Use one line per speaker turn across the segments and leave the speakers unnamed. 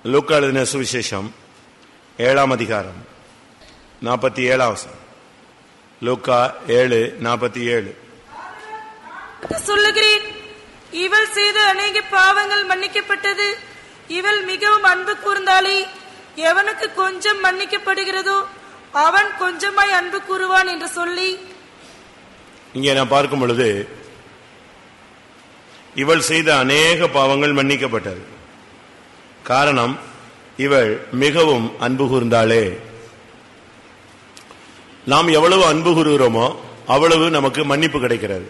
லூக்கா எழுதின சுவிசேஷம் 7ஆம் அதிகாரம் 47 லூக்கா 7:47.
சொல்லுகிறேன், இவள் செய்த அநேக பாவங்கள் மன்னிக்கப்பட்டது, இவள் மிகவும் அன்பு கூர்ந்தாலே எவனுக்கு கொஞ்சம் மன்னிக்கப்படுகிறதோ அவன் கொஞ்சமாய் அன்பு கூறுவான் என்று சொல்லி,
இங்கே நான் பார்க்கும் பொழுது இவள் செய்த அநேக பாவங்கள் மன்னிக்கப்பட்டது. காரணம், இவள் மிகவும் அன்பு கூர்ந்தாளே. நாம் எவ்வளவு அன்பு கூறுகிறோமோ அவ்வளவு நமக்கு மன்னிப்பு கிடைக்கிறது.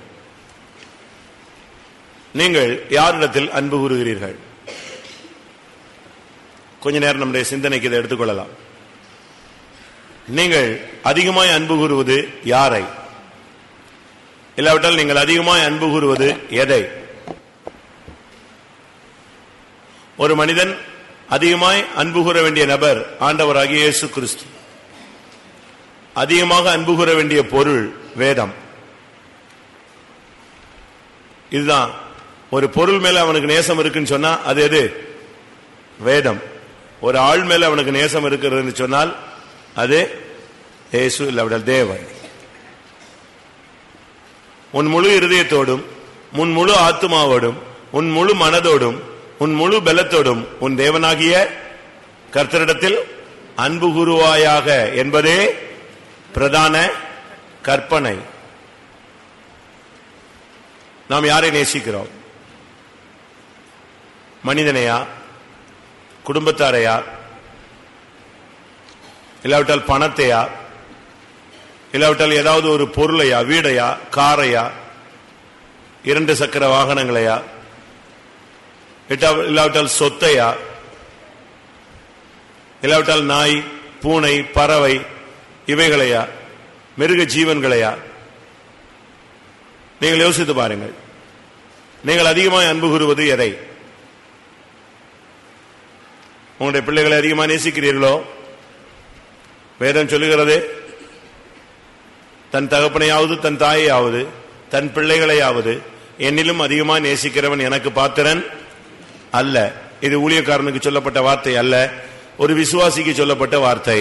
நீங்கள் யாரிடத்தில் அன்பு கூறுகிறீர்கள்? கொஞ்ச நேரம் நம்முடைய சிந்தனைக்கு இதை எடுத்துக்கொள்ளலாம். நீங்கள் அதிகமாய் அன்பு கூறுவது யாரை? இல்லாவிட்டால் நீங்கள் அதிகமாய் அன்பு கூறுவது எதை? ஒரு மனிதன் அதிகமாய் அன்பு கூற வேண்டிய நபர் ஆண்டவராகிய இயேசு கிறிஸ்து. அதிகமாக அன்பு கூற வேண்டிய பொருள் வேதம். இதுதான். ஒரு பொருள் மேல அவனுக்கு நேசம் இருக்குன்னு சொன்னா அது எது? வேதம். ஒரு ஆள் மேல அவனுக்கு நேசம் இருக்கிறதுன்னு சொன்னால் அது இயேசு, இல்லாவிட்டால் தேவன். உன் முழு இருதயத்தோடும், உன் முழு ஆத்துமாவோடும், உன் முழு மனதோடும், உன் முழு பலத்தோடும் உன் தேவனாகிய கர்த்தரிடத்தில் அன்பு கூறுவாயாக என்பதே பிரதான கற்பனை. நாம் யாரை நேசிக்கிறோம்? மனிதனையா? குடும்பத்தாரையா? இல்லாவிட்டால் பணத்தையா? இல்லாவிட்டால் ஏதாவது ஒரு பொருளையா? வீடையா? காரையா? 2 சக்கர வாகனங்களையா? இல்லாவிட்டால் சொத்தையா? இல்லாவிட்டால் நாய், பூனை, பறவை இவைகளையா? மிருக ஜீவன்களையா? நீங்கள் யோசித்து பாருங்கள். நீங்கள் அதிகமாக அன்பு கூறுவது எதை? உங்களுடைய பிள்ளைகளை அதிகமாக நேசிக்கிறீர்களோ? வேதம் சொல்லுகிறது, தன் தகப்பனையாவது தன் தாயையாவது தன் பிள்ளைகளையாவது என்னிலும் அதிகமாக நேசிக்கிறவன் எனக்கு பாத்திரன் அல்ல. இது ஊழியக்காரனுக்கு சொல்லப்பட்ட வார்த்தை அல்ல, ஒரு விசுவாசிக்கு சொல்லப்பட்ட வார்த்தை.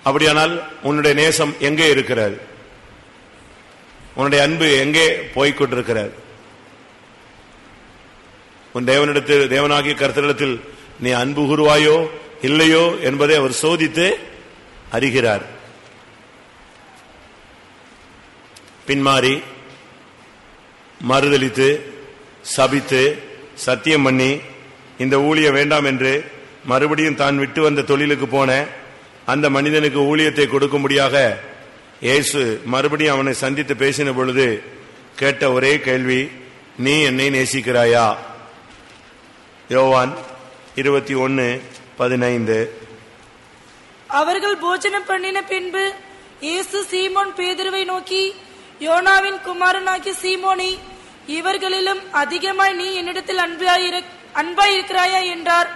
அப்படியானால் உன்னுடைய நேசம் எங்கே இருக்கிறது? உன்னுடைய அன்பு எங்கே போய்கொண்டிருக்கிறது? உன் தேவனிடத்தில், தேவனாகிய கர்த்தரிடத்தில் நீ அன்பு கூறுவாயோ இல்லையோ என்பதை அவர் சோதித்து அறிகிறார். பின்மாறி மறுதலித்து சபித்து சத்தியம் பண்ணி இந்த ஊழியம் வேண்டாம் என்று மறுபடியும் தான் விட்டு வந்த தொழிலுக்கு போன அந்த மனிதனுக்கு ஊழியத்தை கொடுக்கும்படியாக இயேசு மறுபடியும் அவனை சந்தித்து பேசின பொழுது கேட்ட ஒரே கேள்வி, நீ என்னை நேசிக்கிறாயா? யோவான் 21:15.
அவர்கள் போஜனம் பண்ணின பின்பு இயேசு சீமோன் பேதுருவை நோக்கி, யோனாவின் குமாரனாகிய சீமோனி, இவர்களிலும் அதிகமாய் நீ என்னிடத்தில் அன்பாயிருக்கிறாயா என்றார்.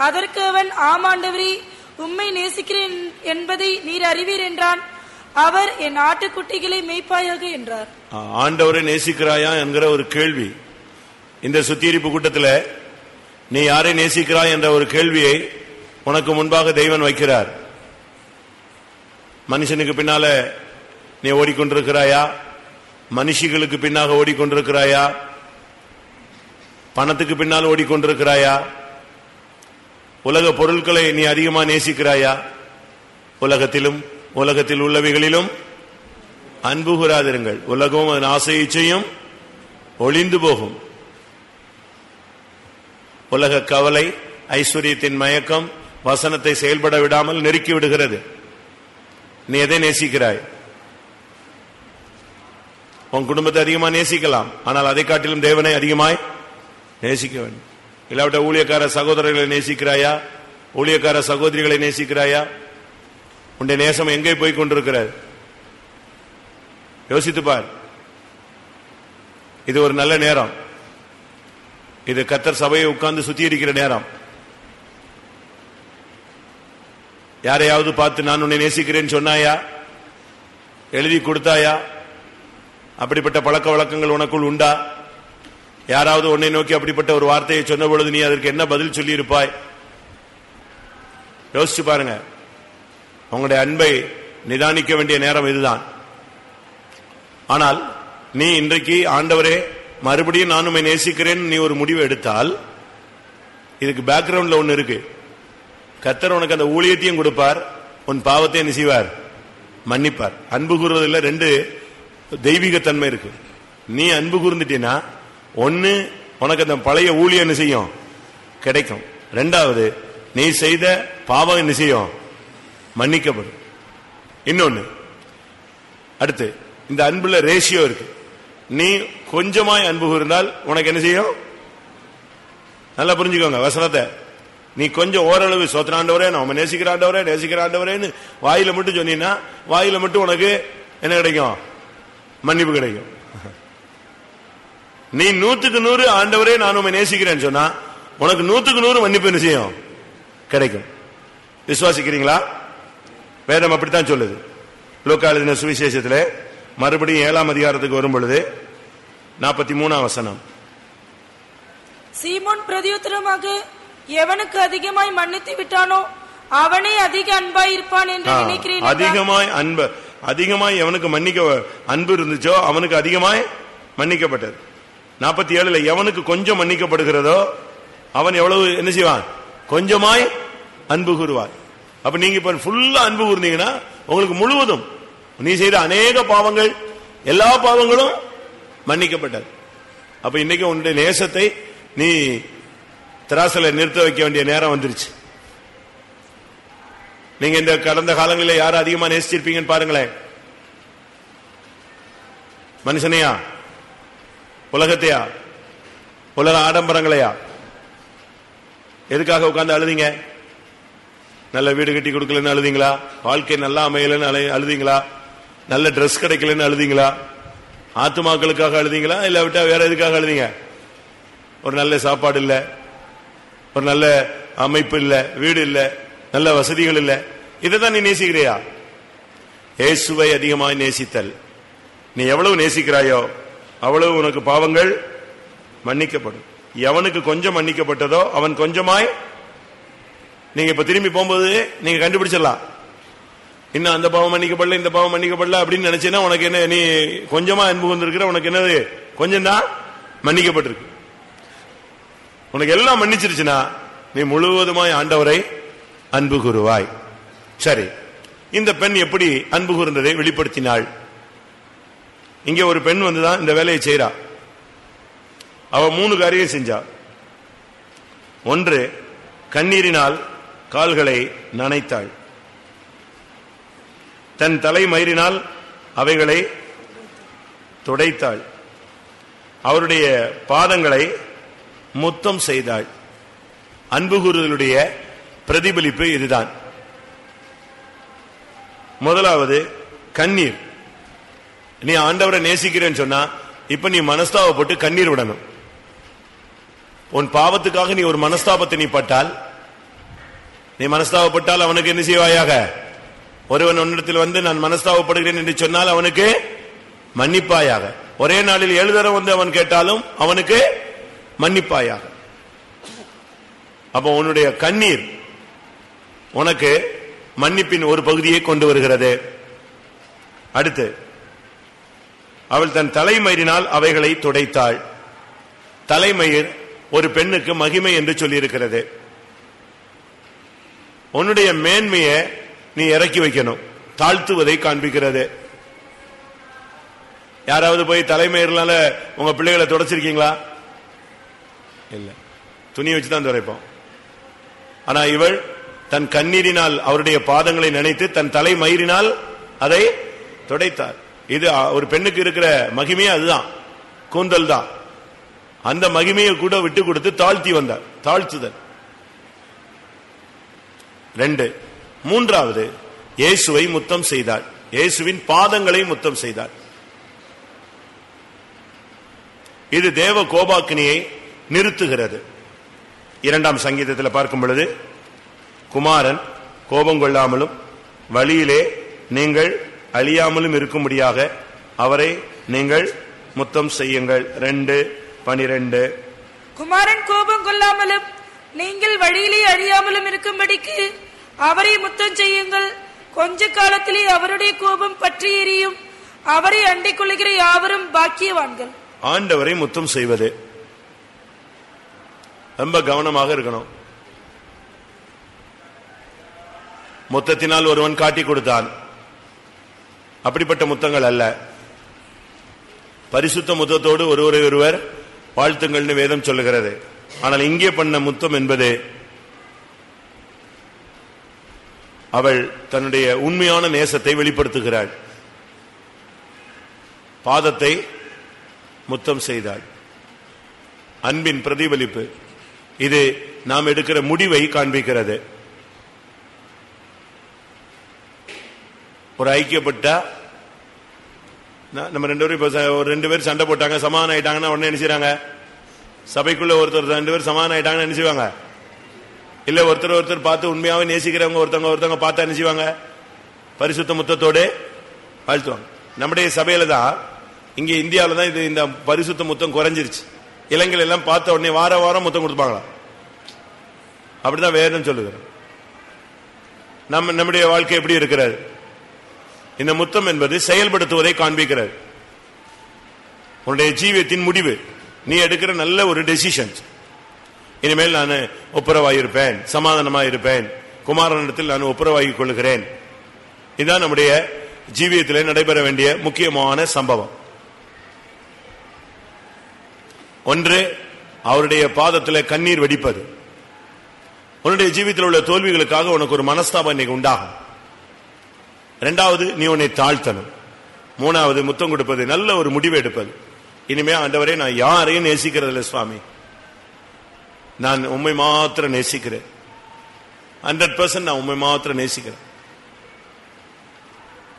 அதற்கு அவன், ஆமாண்டவரே, உம்மை நேசிக்கிறேன் என்பதை நீர் அறிவீர் என்றான். அவர், என் ஆட்டுக்குட்டிகளை மேய்ப்பாயாக என்றார்.
ஆண்டவரை நேசிக்கிறாயா என்கிற ஒரு கேள்வி இந்த சுத்திகரிப்பு கூட்டத்தில், நீ யாரை நேசிக்கிறாய் என்ற ஒரு கேள்வியை உனக்கு முன்பாக தெய்வன் வைக்கிறார். மனுஷனுக்கு பின்னால நீ ஓடிக்கொண்டிருக்கிறாயா? மனுஷிகளுக்கு பின்னாக ஓடிக்கொண்டிருக்கிறாயா? பணத்துக்கு பின்னால் ஓடிக்கொண்டிருக்கிறாயா? உலக பொருட்களை நீ அதிகமாக நேசிக்கிறாயா? உலகத்திலும் உலகத்தில் உள்ளவைகளிலும் அன்பு கூறாதிருங்கள், உலகம் அதன் ஆசை இச்சையும் ஒளிந்து போகும். உலக கவலை, ஐஸ்வர்யத்தின் மயக்கம் வசனத்தை செயல்பட விடாமல் நெருக்கி விடுகிறது. நீ எதை நேசிக்கிறாய்? உன் குடும்பத்தை அதிகமாக நேசிக்கலாம், ஆனால் அதை காட்டிலும் தேவனை அதிகமாய் நேசிக்க வேண்டும். இல்லாவிட்ட ஊழியக்கார சகோதரர்களை நேசிக்கிறாயா? ஊழியக்கார சகோதரிகளை நேசிக்கிறாயா? உன்னுடைய நேசம் எங்கே போய் கொண்டிருக்கிறது? யோசித்துப்பார். இது ஒரு நல்ல நேரம். இது கர்த்தர் சபையை உட்கார்ந்து சுத்திகரிக்கிற நேரம். யாரையாவது பார்த்து நான் உன்னை நேசிக்கிறேன்னு சொன்னாயா? எழுதி கொடுத்தாயா? அப்படிப்பட்ட பழக்க வழக்கங்கள் உனக்குள் உண்டா? யாராவது உன்னை நோக்கி அப்படிப்பட்ட ஒரு வார்த்தையை சொன்ன பொழுது நீ அதற்கு என்ன பதில் சொல்லி இருப்பாய்? யோசிச்சு பாருங்க. உங்களுடைய அன்பை நிதானிக்க வேண்டிய நேரம் இதுதான். ஆனால் நீ இன்றைக்கு ஆண்டவரே மறுபடியும் நான் உம்மை நேசிக்கிறேன் நீ ஒரு முடிவு எடுத்தால், இதுக்கு பேக்ரவுண்ட்ல ஒன்னு இருக்கு. கர்த்தர் உனக்கு அந்த ஊழியத்தையும் கொடுப்பார், உன் பாவத்தை என்ன செய்வார்? மன்னிப்பார். அன்பு கூறுவதில் 2 தெய்வீக தன்மை இருக்கு. நீ அன்பு கூர்ந்துட்டீன்னா ஒன்னு உனக்கு அந்த பழைய ஊழியம் என்ன செய்யும்? கிடைக்கும். 2வது நீ செய்த பாவம் என்ன செய்யும்? மன்னிக்கப்படும். இன்னொன்னு, அடுத்து இந்த அன்புல ரேஷியோ இருக்கு. நீ கொஞ்சமாய் அன்பு கூர்ந்தால் உனக்கு என்ன செய்யும்? நல்லா புரிஞ்சுக்கோங்க வசனத்தை. நீ கொஞ்சம் ஓரளவு சோத்திராண்டவரே நான் நேசிக்கிறாண்டவரே நேசிக்கிறாண்டவரேன்னு வாயில மட்டும் சொன்னீங்கன்னா வாயில மட்டும் உனக்கு என்ன கிடைக்கும்? மன்னிப்பு கிடைக்கும். நீ 100க்கு 100 ஆண்டவரே நான் உம்மை நேசிக்கிறேன்னு சொன்னா உனக்கு 100க்கு 100 மன்னிப்பு என்ன செய்யும்? கிடைக்கும். விசுவாசிக்கிறீங்களா? வேதம் அப்படித்தான் சொல்லுது. லூக்கா எழுதின சுவிசேஷத்திலே மறுபடியும் 7ஆம் அதிகாரத்துக்கு வரும் பொழுது 43ஆம் வசனம்.
சீமோன் பிரதியுத்தரமாக, எவனுக்கு அதிகமாய் மன்னித்து விட்டானோ அவனே அதிக அன்பாய் இருப்பான் என்று நினைக்கிறேன். அதிகமாய் எவனுக்கு மன்னிக்க அன்பு இருந்துச்சோ அவனுக்கு அதிகமாய் மன்னிக்கப்பட்டது. 47 எவனுக்கு கொஞ்சம் மன்னிக்கப்படுகிறதோ அவன் எவ்வளவு என்ன செய்வான்? கொஞ்சமாய் அன்பு கூறுவார். அப்ப நீங்க இப்ப ஃபுல்லா அன்பு கூர்ந்தீங்கன்னா உங்களுக்கு முழுவதும் நீ செய்த அநேக பாவங்கள் எல்லா பாவங்களும் மன்னிக்கப்பட்டது. அப்ப இன்னைக்கு உன்னுடைய நேசத்தை நீ திராசல நிறுத்த வைக்க வேண்டிய நேரம் வந்துருச்சு. நீங்க இந்த கடந்த காலங்களில் யாரும் அதிகமா நேசிச்சிருப்பீங்கன்னு பாருங்களேன். மனுஷனையா? உலகத்தையா? உலக ஆடம்பரங்களையா? எதுக்காக உட்கார்ந்து அழுதீங்க? நல்ல வீடு கட்டி கொடுக்கலன்னு அழுதீங்களா? வாழ்க்கை நல்லா அமையலன்னு அழுதீங்களா? நல்ல டிரெஸ் கிடைக்கலன்னு அழுதீங்களா? ஆத்துமாக்களுக்காக அழுதீங்களா? இல்ல விட்டா வேற எதுக்காக அழுதீங்க? ஒரு நல்ல சாப்பாடு இல்ல, ஒரு நல்ல அமைப்பு இல்ல, வீடு இல்ல, நல்ல வசதிகள் இல்ல, இதைதான் நீ நேசிக்கிறியா? இயேசுவை அதிகமாய் நேசித்தல். நீ எவ்வளவு நேசிக்கிறாயோ அவ்வளவு உனக்கு பாவங்கள் மன்னிக்கப்படும். எவனுக்கு கொஞ்சம் மன்னிக்கப்பட்டதோ அவன் கொஞ்சமாய். நீங்க இப்ப திரும்பி போகும்போது நீங்க கண்டுபிடிச்சிடலாம், இன்னும் அந்த பாவம் மன்னிக்கப்படல இந்த பாவம் மன்னிக்கப்படல அப்படின்னு நினைச்சேன்னா உனக்கு என்ன? நீ கொஞ்சமா அன்பு வந்திருக்கிற, உனக்கு என்னது? கொஞ்சம் தான் மன்னிக்கப்பட்டிருக்கு. உனக்கு எல்லாம் மன்னிச்சிருச்சுன்னா நீ முழுவதுமாய் ஆண்டவரை அன்பு கூறுவாய். சரி, இந்த பெண் எப்படி அன்பு கூர்ந்ததை வெளிப்படுத்தினாள்? இங்க ஒரு பெண் வந்துதான் இந்த வேலையை செய்யறா. அவ 3 காரியம் செஞ்சா. 1, கண்ணீரினால் கால்களை நனைத்தாள். தன் தலை மயிரினால் அவைகளை துடைத்தாள். அவருடைய பாதங்களை முத்தம் செய்தாள். அன்பு கூறுதலுடைய பிரதிபலிப்பு இதுதான். முதலாவது கண்ணீர். நீ ஆண்டவரை நேசிக்கிறேன்னு சொன்னா இப்ப நீ மனஸ்தாபப்பட்டு கண்ணீர் விடணும். உன் பாவத்துக்காக நீ ஒரு மனஸ்தாபத்தை நீ பட்டால், நீ மனஸ்தாபப்பட்டால் அவனுக்கு என்ன செய்வாயாக? ஒருவன் உன்னிடத்தில் வந்து நான் மனஸ்தாபப்படுகிறேன் என்று சொன்னால் அவனுக்கு மன்னிப்பாயாக. ஒரே நாளில் 7 தடவை வந்து அவன் கேட்டாலும் அவனுக்கு மன்னிப்பாயாக. அப்ப உன்னுடைய கண்ணீர் உனக்கு மன்னிப்பின் ஒரு பகுதியை கொண்டு வருகிறது. அடுத்து, அவள் தன் தலைமயிரினால் அவைகளை துடைத்தாள். தலைமயிர் ஒரு பெண்ணுக்கு மகிமை என்று சொல்லியிருக்கிறது. உன்னுடைய மேன்மையை நீ இறக்கி வைக்கணும், தாழ்த்துவதை காண்பிக்கிறது. யாராவது போய் தலைமயிர்னால உங்க பிள்ளைகளை துடைச்சிருக்கீங்களா? இல்ல, துணி வச்சுதான் துடைப்போம். ஆனா இவள் தன் கண்ணீரினால் அவருடைய பாதங்களை நினைத்து தன் தலை மயிரினால் அதை துடைத்தார். இது ஒரு பெண்ணுக்கு இருக்கிற மகிமையே அதுதான், கூந்தல் தான். அந்த மகிமையை கூட விட்டு கொடுத்து தாழ்த்தி வந்தார், தாழ்த்துதல். 2, 3வது இயேசுவை முத்தம் செய்தார். இயேசுவின் பாதங்களை முத்தம் செய்தார். இது தேவ கோபாக்கினியை நிறுத்துகிறது. 2ஆம் சங்கீதத்தில் பார்க்கும் பொழுது, குமாரன் கோபம் கொள்ளாமலும் வழியிலே நீங்கள் அழியாமலும் இருக்கும்படியாக அவரை நீங்கள் முத்தம் செய்யுங்கள். 2,
12.
குமாரன் கோபம் கொள்ளாமலும் நீங்கள் வழியிலே அழியாமலும் இருக்கும்படிக்கு அவரை முத்தம் செய்யுங்கள். கொஞ்ச காலத்திலே அவருடைய கோபம் பற்றி எரியும். அவரை அண்டிக் கொள்கிற யாவரும் பாக்கியவான்கள்.
ஆண்டவரை முத்தம் செய்வது ரொம்ப கவனமாக இருக்கணும். முத்தத்தினால் ஒருவன் காட்டி கொடுத்தான், அப்படிப்பட்ட முத்தங்கள் அல்ல. பரிசுத்த முத்தத்தோடு ஒருவரை ஒருவர் வாழ்த்துங்கள்னு வேதம் சொல்லுகிறது. ஆனால் இங்கே பண்ண முத்தம் என்பது அவள் தன்னுடைய உண்மையான நேசத்தை வெளிப்படுத்துகிறாள். பாதத்தை முத்தம் செய்தாள். அன்பின் பிரதிபலிப்பு. இது நாம் எடுக்கிற முடிவை காண்பிக்கிறது. ஒரு ஐக்கியப்பட்ட நம்ம ரெண்டு பேரும் சண்டை போட்டாங்க, சமாதானம் ஆயிட்டாங்கன்னா உடனே என்ன செய்றாங்க? சபைக்குள்ள ஒருத்தர் 2 பேர் சமாதானம் ஆயிட்டாங்கன்னா என்ன செய்வாங்க? இல்ல ஒருத்தர் பார்த்து உண்மையாவே நேசிக்கிறவங்க ஒருத்தவங்க பார்த்தா என்ன செய்வாங்க? பரிசுத்த முத்தத்தோடு வாழ்த்துவாங்க. நம்முடைய சபையில தான், இங்க இந்தியாவில தான் இது இந்த பரிசுத்த முத்தம் குறைஞ்சிருச்சு. இளைஞர்கள் எல்லாம் பார்த்த உடனே வார வாரம் முத்தம் கொடுப்பாங்களா? அப்படிதான் வேதம் சொல்லுகிறோம். நம்முடைய வாழ்க்கை எப்படி இருக்கிறது? இந்த முத்தம் என்பது செயல்படுத்துவதை காண்பிக்கிறது. உன்னுடைய ஜீவியத்தின் முடிவு, நீ எடுக்கிற நல்ல ஒரு டெசிஷன். இனிமேல் நான் ஒப்புரவாயிருப்பேன், சமாதானமாயிருப்பேன், குமாரனிடத்தில் நான் ஒப்புரவாகிக் கொள்கிறேன். இதுதான் நம்முடைய ஜீவியத்தில் நடைபெற வேண்டிய முக்கியமான சம்பவம். ஒன்று, அவருடைய பாதத்தில் கண்ணீர் வெடிப்பது. உன்னுடைய ஜீவியத்தில் உள்ள தோல்விகளுக்காக உனக்கு ஒரு மனஸ்தாபம் இன்னைக்கு உண்டாகும். இரண்டாவது, நீ உன்னை தாழ்த்தணும். மூணாவது, முத்தம் கொடுப்பது, நல்ல ஒரு முடிவு எடுப்பது. இனிமே ஆண்டவரே, நான் யாரையும் நேசிக்கிறது இல்லை சுவாமி, நான் உம்மை மாத்திரம் நேசிக்கிறேன். 100% நான் உம்மை மாத்திரம் நேசிக்கிறேன்.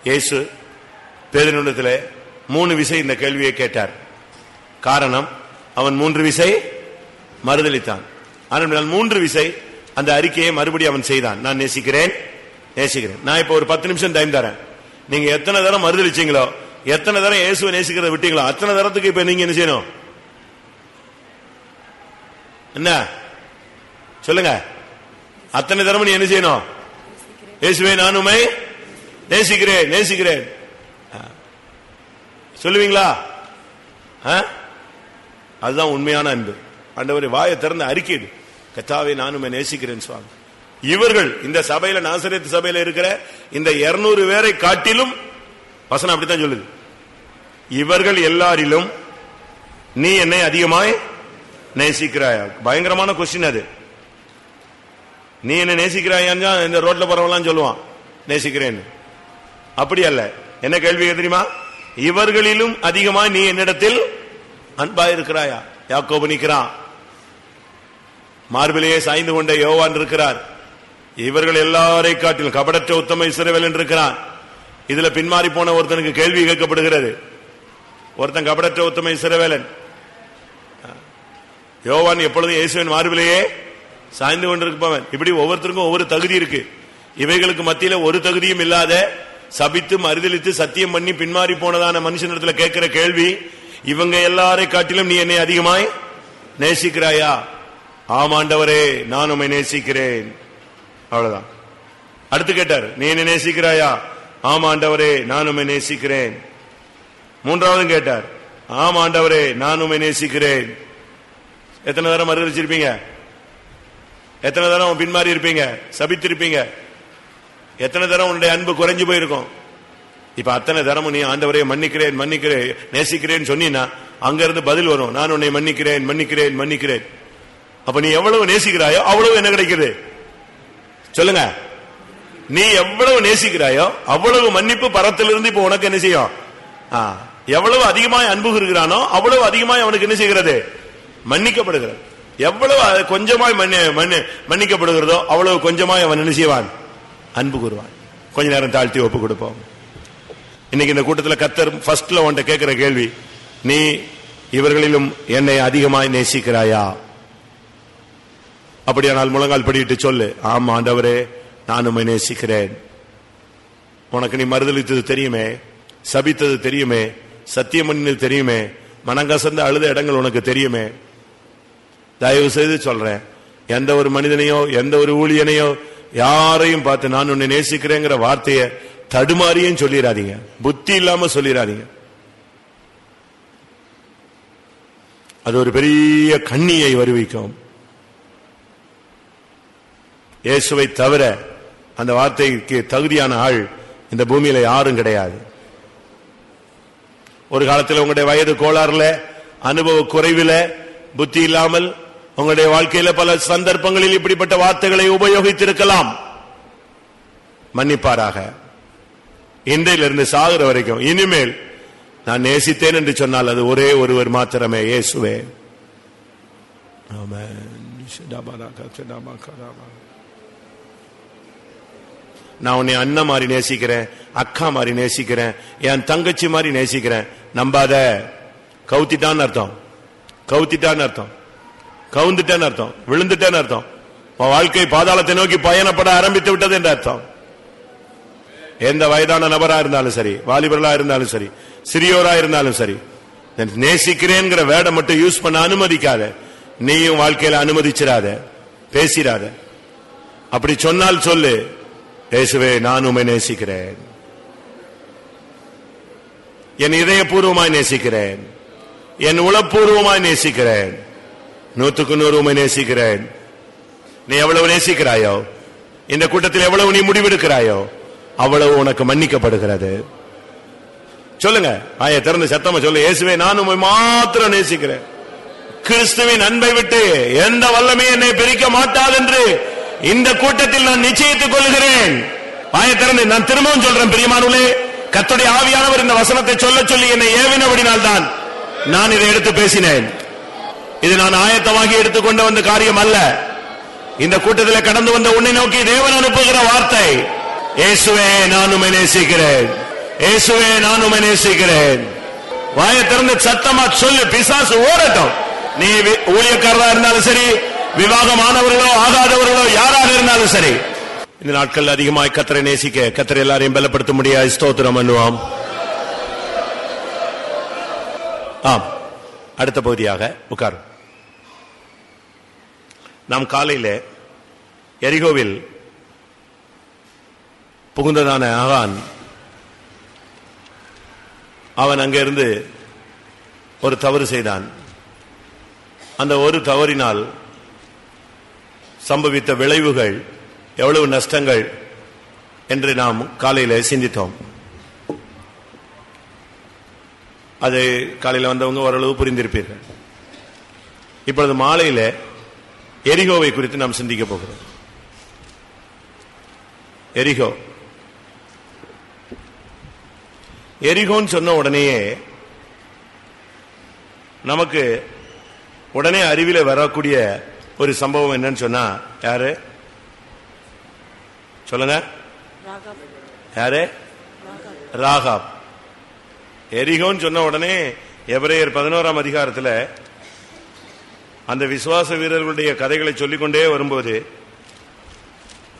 இயேசு பேதுருவிடத்தில் 3 விசை இந்த கேள்வியை கேட்டார். காரணம், அவன் 3 விசை மறுதலித்தான். ஆனால் 3 விசை அந்த அறிக்கையை மறுபடியும் அவன் செய்தான். நான் நேசிக்கிறேன், நேசிக்கிறேன். நான் இப்ப ஒரு 10 நிமிஷம் டைம் தரேன். நீங்க எத்தனை தரம் மறுதலிச்சீங்களோ, எத்தனை தரம் இயேசுவை நேசிக்கிறத விட்டீங்களோ, அத்தனை தரத்துக்கு இப்ப நீங்க என்ன செய்யணும்? என்ன சொல்லுங்க? அத்தனை தரம் நீ என்ன செய்யணும்? இயேசுவே, நான் உம்மை நேசிக்கிறேன், நேசிக்கிறேன் சொல்லுவீங்களா? அதுதான் உண்மையான அன்பு. ஆண்டவரே, வாயை திறந்து அறிக்கையிடு, கர்த்தாவே, நான் உம்மை நேசிக்கிறேன் சுவாமி. இவர்கள் இந்த சபையில, நாசரேத்து சபையில இருக்கிற இந்த 200 பேரை காட்டிலும் வசனம் அப்படித்தான் சொல்லுது. இவர்கள் எல்லாரிலும் நீ என்னை அதிகமாய் நேசிக்கிறாயா? பயங்கரமான கொஸ்டின் அது. நீ என்ன நேசிக்கிறாயா? இந்த ரோட்ல போறவெல்லாம் சொல்லுவான் நேசிக்கிறேன். அப்படி அல்ல. என்ன கேள்வி தெரியுமா? இவர்களிலும் அதிகமாய் நீ என்னிடத்தில் அன்பா இருக்கிறாயா? யாக்கோபு நிற்கிறான், மார்பிலேயே சாய்ந்து கொண்ட யோவான் இருக்கிறார். இவர்கள் எல்லாரை காட்டிலும் கபடற்ற உத்தம இஸ்ரவேலன் இருக்கிறான். இதுல பின்மாறி போன ஒருத்தனுக்கு கேள்வி கேட்கப்படுகிறது. ஒருத்தன் கபடற்ற உத்தம இஸ்ரவேலன். யோவான் எப்பொழுதும் இயேசுவின் மார்பிலேயே சாய்ந்து கொண்டிருப்பவன். இப்படி ஒவ்வொருத்தருக்கும் ஒவ்வொரு தகுதி இருக்கு. இவைகளுக்கு மத்தியில ஒரு தகுதியும் இல்லாத, சபித்து மறுதலித்து சத்தியம் பண்ணி பின்மாறி போனதான மனுஷனிடத்துல கேட்கிற கேள்வி, இவங்க எல்லாரை காட்டிலும் நீ என்னை அதிகமாய் நேசிக்கிறாயா? ஆமாண்டவரே, நான் உம்மை நேசிக்கிறேன். அவ்வளவுதான். அடுத்து கேட்டார், நீ என்ன நேசிக்கிறாயா? ஆமாண்டவரே, நான் உம்மை நேசிக்கிறேன். மூன்றாவது கேட்டார், ஆமாண்டவரே, நான் உம்மை நேசிக்கிறேன். எத்தனை தரம் மறுதலிச்சிருப்பீங்க? எத்தனை தரம் பின்மாறி இருப்பீங்க? சபித்திருப்பீங்க? எத்தனை தரம் உன்னுடைய அன்பு குறைஞ்சு போயிருக்கும்? இப்ப அத்தனை தரமும் நீ ஆண்டவரே மன்னிக்கிறேன், மன்னிக்கிறேன், நேசிக்கிறேன்னு சொன்னீன்னா அங்க இருந்து பதில் வரும், நான் உன்னை மன்னிக்கிறேன், மன்னிக்கிறேன், மன்னிக்கிறேன். அப்ப நீ எவ்வளவு நேசிக்கிறாயோ அவ்வளவு என்ன கிடைக்குது? சொல்லுங்க. நீ எவ்வளவு நேசிக்கிறாயோ அவ்வளவு மன்னிப்பு பரத்திலிருந்து இப்ப உனக்கு என்ன செய்யும்? எவ்வளவு அதிகமாய் அன்பு இருக்கிறானோ அவ்வளவு அதிகமாய் அவனுக்கு என்ன செய்கிறது? மன்னிக்கப்படுகிறது. எவ்வளவு கொஞ்சமாய் மன்னிக்கப்படுகிறதோ அவ்வளவு கொஞ்சமாய் அவன் என்ன செய்வான்? அன்பு கூறுவான். கொஞ்ச நேரம் தாழ்த்தி ஒப்பு கொடுப்போம். இன்னைக்கு இந்த கூட்டத்தில் கர்த்தர் ஃபர்ஸ்ட்ல உன்கிட்ட கேட்கிற கேள்வி, நீ இவர்களிலும் என்னை அதிகமாய் நேசிக்கிறாயா? அப்படியானால் முழங்கால் படிட்டு சொல்லு, ஆமா ஆண்டவரே, நான் உம்மை நேசிக்கிறேன். உனக்கு நீ மறுதலித்தது தெரியுமே, சபித்தது தெரியுமே, சத்தியம் பண்ணினது தெரியுமே, மனங்கசந்த அழுத இடங்கள் உனக்கு தெரியுமே. தயவு செய்து சொல்றேன், எந்த ஒரு மனிதனையோ எந்த ஒரு ஊழியனையோ யாரையும் பார்த்து நான் உன்னை நேசிக்கிறேங்கிற வார்த்தையை தடுமாறியும் சொல்லிடாதீங்க, புத்தி இல்லாம சொல்லிடாதீங்க. அது ஒரு பெரிய கண்ணியை வருவிக்கும். இயேசுவை தவிர அந்த வார்த்தைக்கு தகுதியான ஆள் இந்த பூமியில யாரும் கிடையாது. ஒரு காலத்தில் உங்களுடைய வயது கோளாறுல, அனுபவ குறைவில, புத்தி இல்லாமல் உங்களுடைய வாழ்க்கையில பல சந்தர்ப்பங்களில் இப்படிப்பட்ட வார்த்தைகளை உபயோகித்திருக்கலாம். மன்னிப்பாராக. இன்றையிலிருந்து சாகுற வரைக்கும் இனிமேல் நான் நேசித்தேன் என்று சொன்னால் அது ஒரே ஒருவர் மாத்திரமே, இயேசுவே. நான் உன்னை அண்ணன் மாதிரி நேசிக்கிறேன், அக்கா மாதிரி நேசிக்கிறேன், என் தங்கச்சி மாதிரி நேசிக்கிறேன். நம்பாத. கவுத்திட்டான்னு அர்த்தம், கவுத்திட்டான்னு அர்த்தம், கவுந்துட்டேன்னு அர்த்தம், விழுந்துட்டேன்னு அர்த்தம். வாழ்க்கை பாதாளத்தை நோக்கி பயணப்பட ஆரம்பித்து விட்டது என்ற அர்த்தம். எந்த வயதான நபரா இருந்தாலும் சரி, வாலிபர்களா இருந்தாலும் சரி, சிறியோரா இருந்தாலும் சரி, நேசிக்கிறேங்கிற வேர்டை மட்டும் யூஸ் பண்ண அனுமதிக்காத. நீயும் வாழ்க்கையில அனுமதிச்சிடாத, பேசிடாத. அப்படி சொன்னால் சொல்லு, இயேசுவே நான் உம்மை நேசிக்கிறேன், என் இதயபூர்வமாய் நேசிக்கிறேன், என் உளப்பூர்வமாய் நேசிக்கிறேன், 100% உம்மை நேசிக்கிறேன். நீ எவ்வளவு நேசிக்கிறாயோ, இந்த கூட்டத்தில் எவ்வளவு நீ முடிவெடுக்கிறாயோ அவ்வளவு உனக்கு மன்னிக்கப்படுகிறது. சொல்லுங்க, ஆய திறந்து சத்தமா சொல்லு, இயேசுவே நான் உம்மை மாத்திரம் நேசிக்கிறேன். கிறிஸ்துவின் அன்பை விட்டு எந்த வல்லமே என்னை பிரிக்க மாட்டாது என்று இந்த கூட்டத்தில் நான் நிச்சயித்துக் கொள்கிறேன். ஆய திறந்து நான் திரும்பவும் சொல்றேன், பிரியமானவர்களே, கர்த்தருடைய ஆவியானவர் இந்த வசனத்தை சொல்ல சொல்லி என்னை ஏவினபடினால்தான் நான் இதை எடுத்து பேசினேன். இது நான் ஆயத்தமாகி எடுத்துக்கொண்டு வந்த காரியம் அல்ல. இந்த கூட்டத்தில் கடந்து வந்த உன்னை நோக்கி தேவன் அனுப்புகிற வார்த்தை, இயேசுவே நான் உம்மை நேசிக்கிறேன், இயேசுவே நான் உம்மை நேசிக்கிறேன். வாயை திறந்து சத்தமா சொல்லு, பிசாசு ஓடட்டும். நீ ஊழியக்காரரா இருந்தாலும் சரி, விவாகமானவர்களோ ஆகாதவர்களோ யாராக இருந்தாலும் சரி, இந்த நாட்கள் அதிகமாய் கர்த்தரை நேசிக்க கர்த்தர் எல்லாரையும் பலப்படுத்த முடியாது. ஸ்தோத்திரம் பண்ணுவோம். ஆம், அடுத்த பகுதியாக உட்கார். நாம் காலையில் எரிகோவில் புகுந்ததான ஆகான், அவன் அங்கிருந்து ஒரு தவறு செய்தான். அந்த ஒரு தவறினால் சம்பவித்த விளைவுகள், எவ்வளவு நஷ்டங்கள் என்று நாம் காலையில் சிந்தித்தோம். அது காலையில் வந்தவங்க ஓரளவு புரிந்திருப்பீர்கள். இப்பொழுது மாலையில் எரிகோவை குறித்து நாம் சிந்திக்க போகிறோம். எரிகோ, எரிகோன்னு சொன்ன உடனேயே நமக்கு உடனே அறிவில வரக்கூடிய ஒரு சம்பவம் என்னன்னு சொன்னா, யாரு சொல்லுங்க, யாரு? ராகாப். எரிகோன்னு சொன்ன உடனே எபிரேயர் 11ஆம் அதிகாரத்தில் அந்த விசுவாச வீரர்களுடைய கதைகளை சொல்லிக்கொண்டே வரும்போது,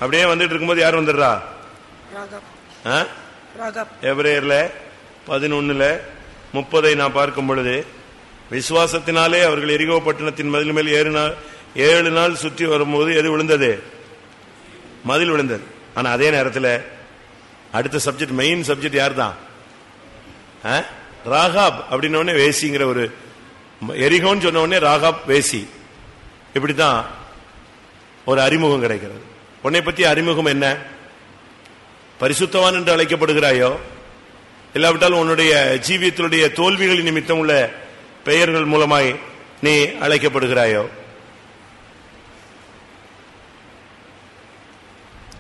அப்படியே வந்துட்டு இருக்கும்போது யார் வந்துடுறா? எபிரேயர்ல 11:30 நான் பார்க்கும் பொழுது, விசுவாசத்தினாலே அவர்கள் எரிகோ பட்டணத்தின் மதில் மேல் 7 நாள் சுற்றி வரும்போது எது விழுந்தது? மதில் விழுந்தது. ஆனா அதே நேரத்தில் அடுத்த சப்ஜெக்ட், மெயின் சப்ஜெக்ட் யார் தான்? ராகாப். அப்படின்ன வேசிங்கிற ஒரு, எரிகோன்னு சொன்ன உடனே ராகாப் வேசி. இப்படித்தான் ஒரு அறிமுகம் கிடைக்கிறது. உன்னை பற்றி அறிமுகம் என்ன? பரிசுத்தவான் என்று அழைக்கப்படுகிறாயோ, இல்லாவிட்டால் உன்னுடைய ஜீவியத்தினுடைய தோல்விகளின் நிமித்தம் உள்ள பெயர்கள் மூலமாய் நீ அழைக்கப்படுகிறாயோ?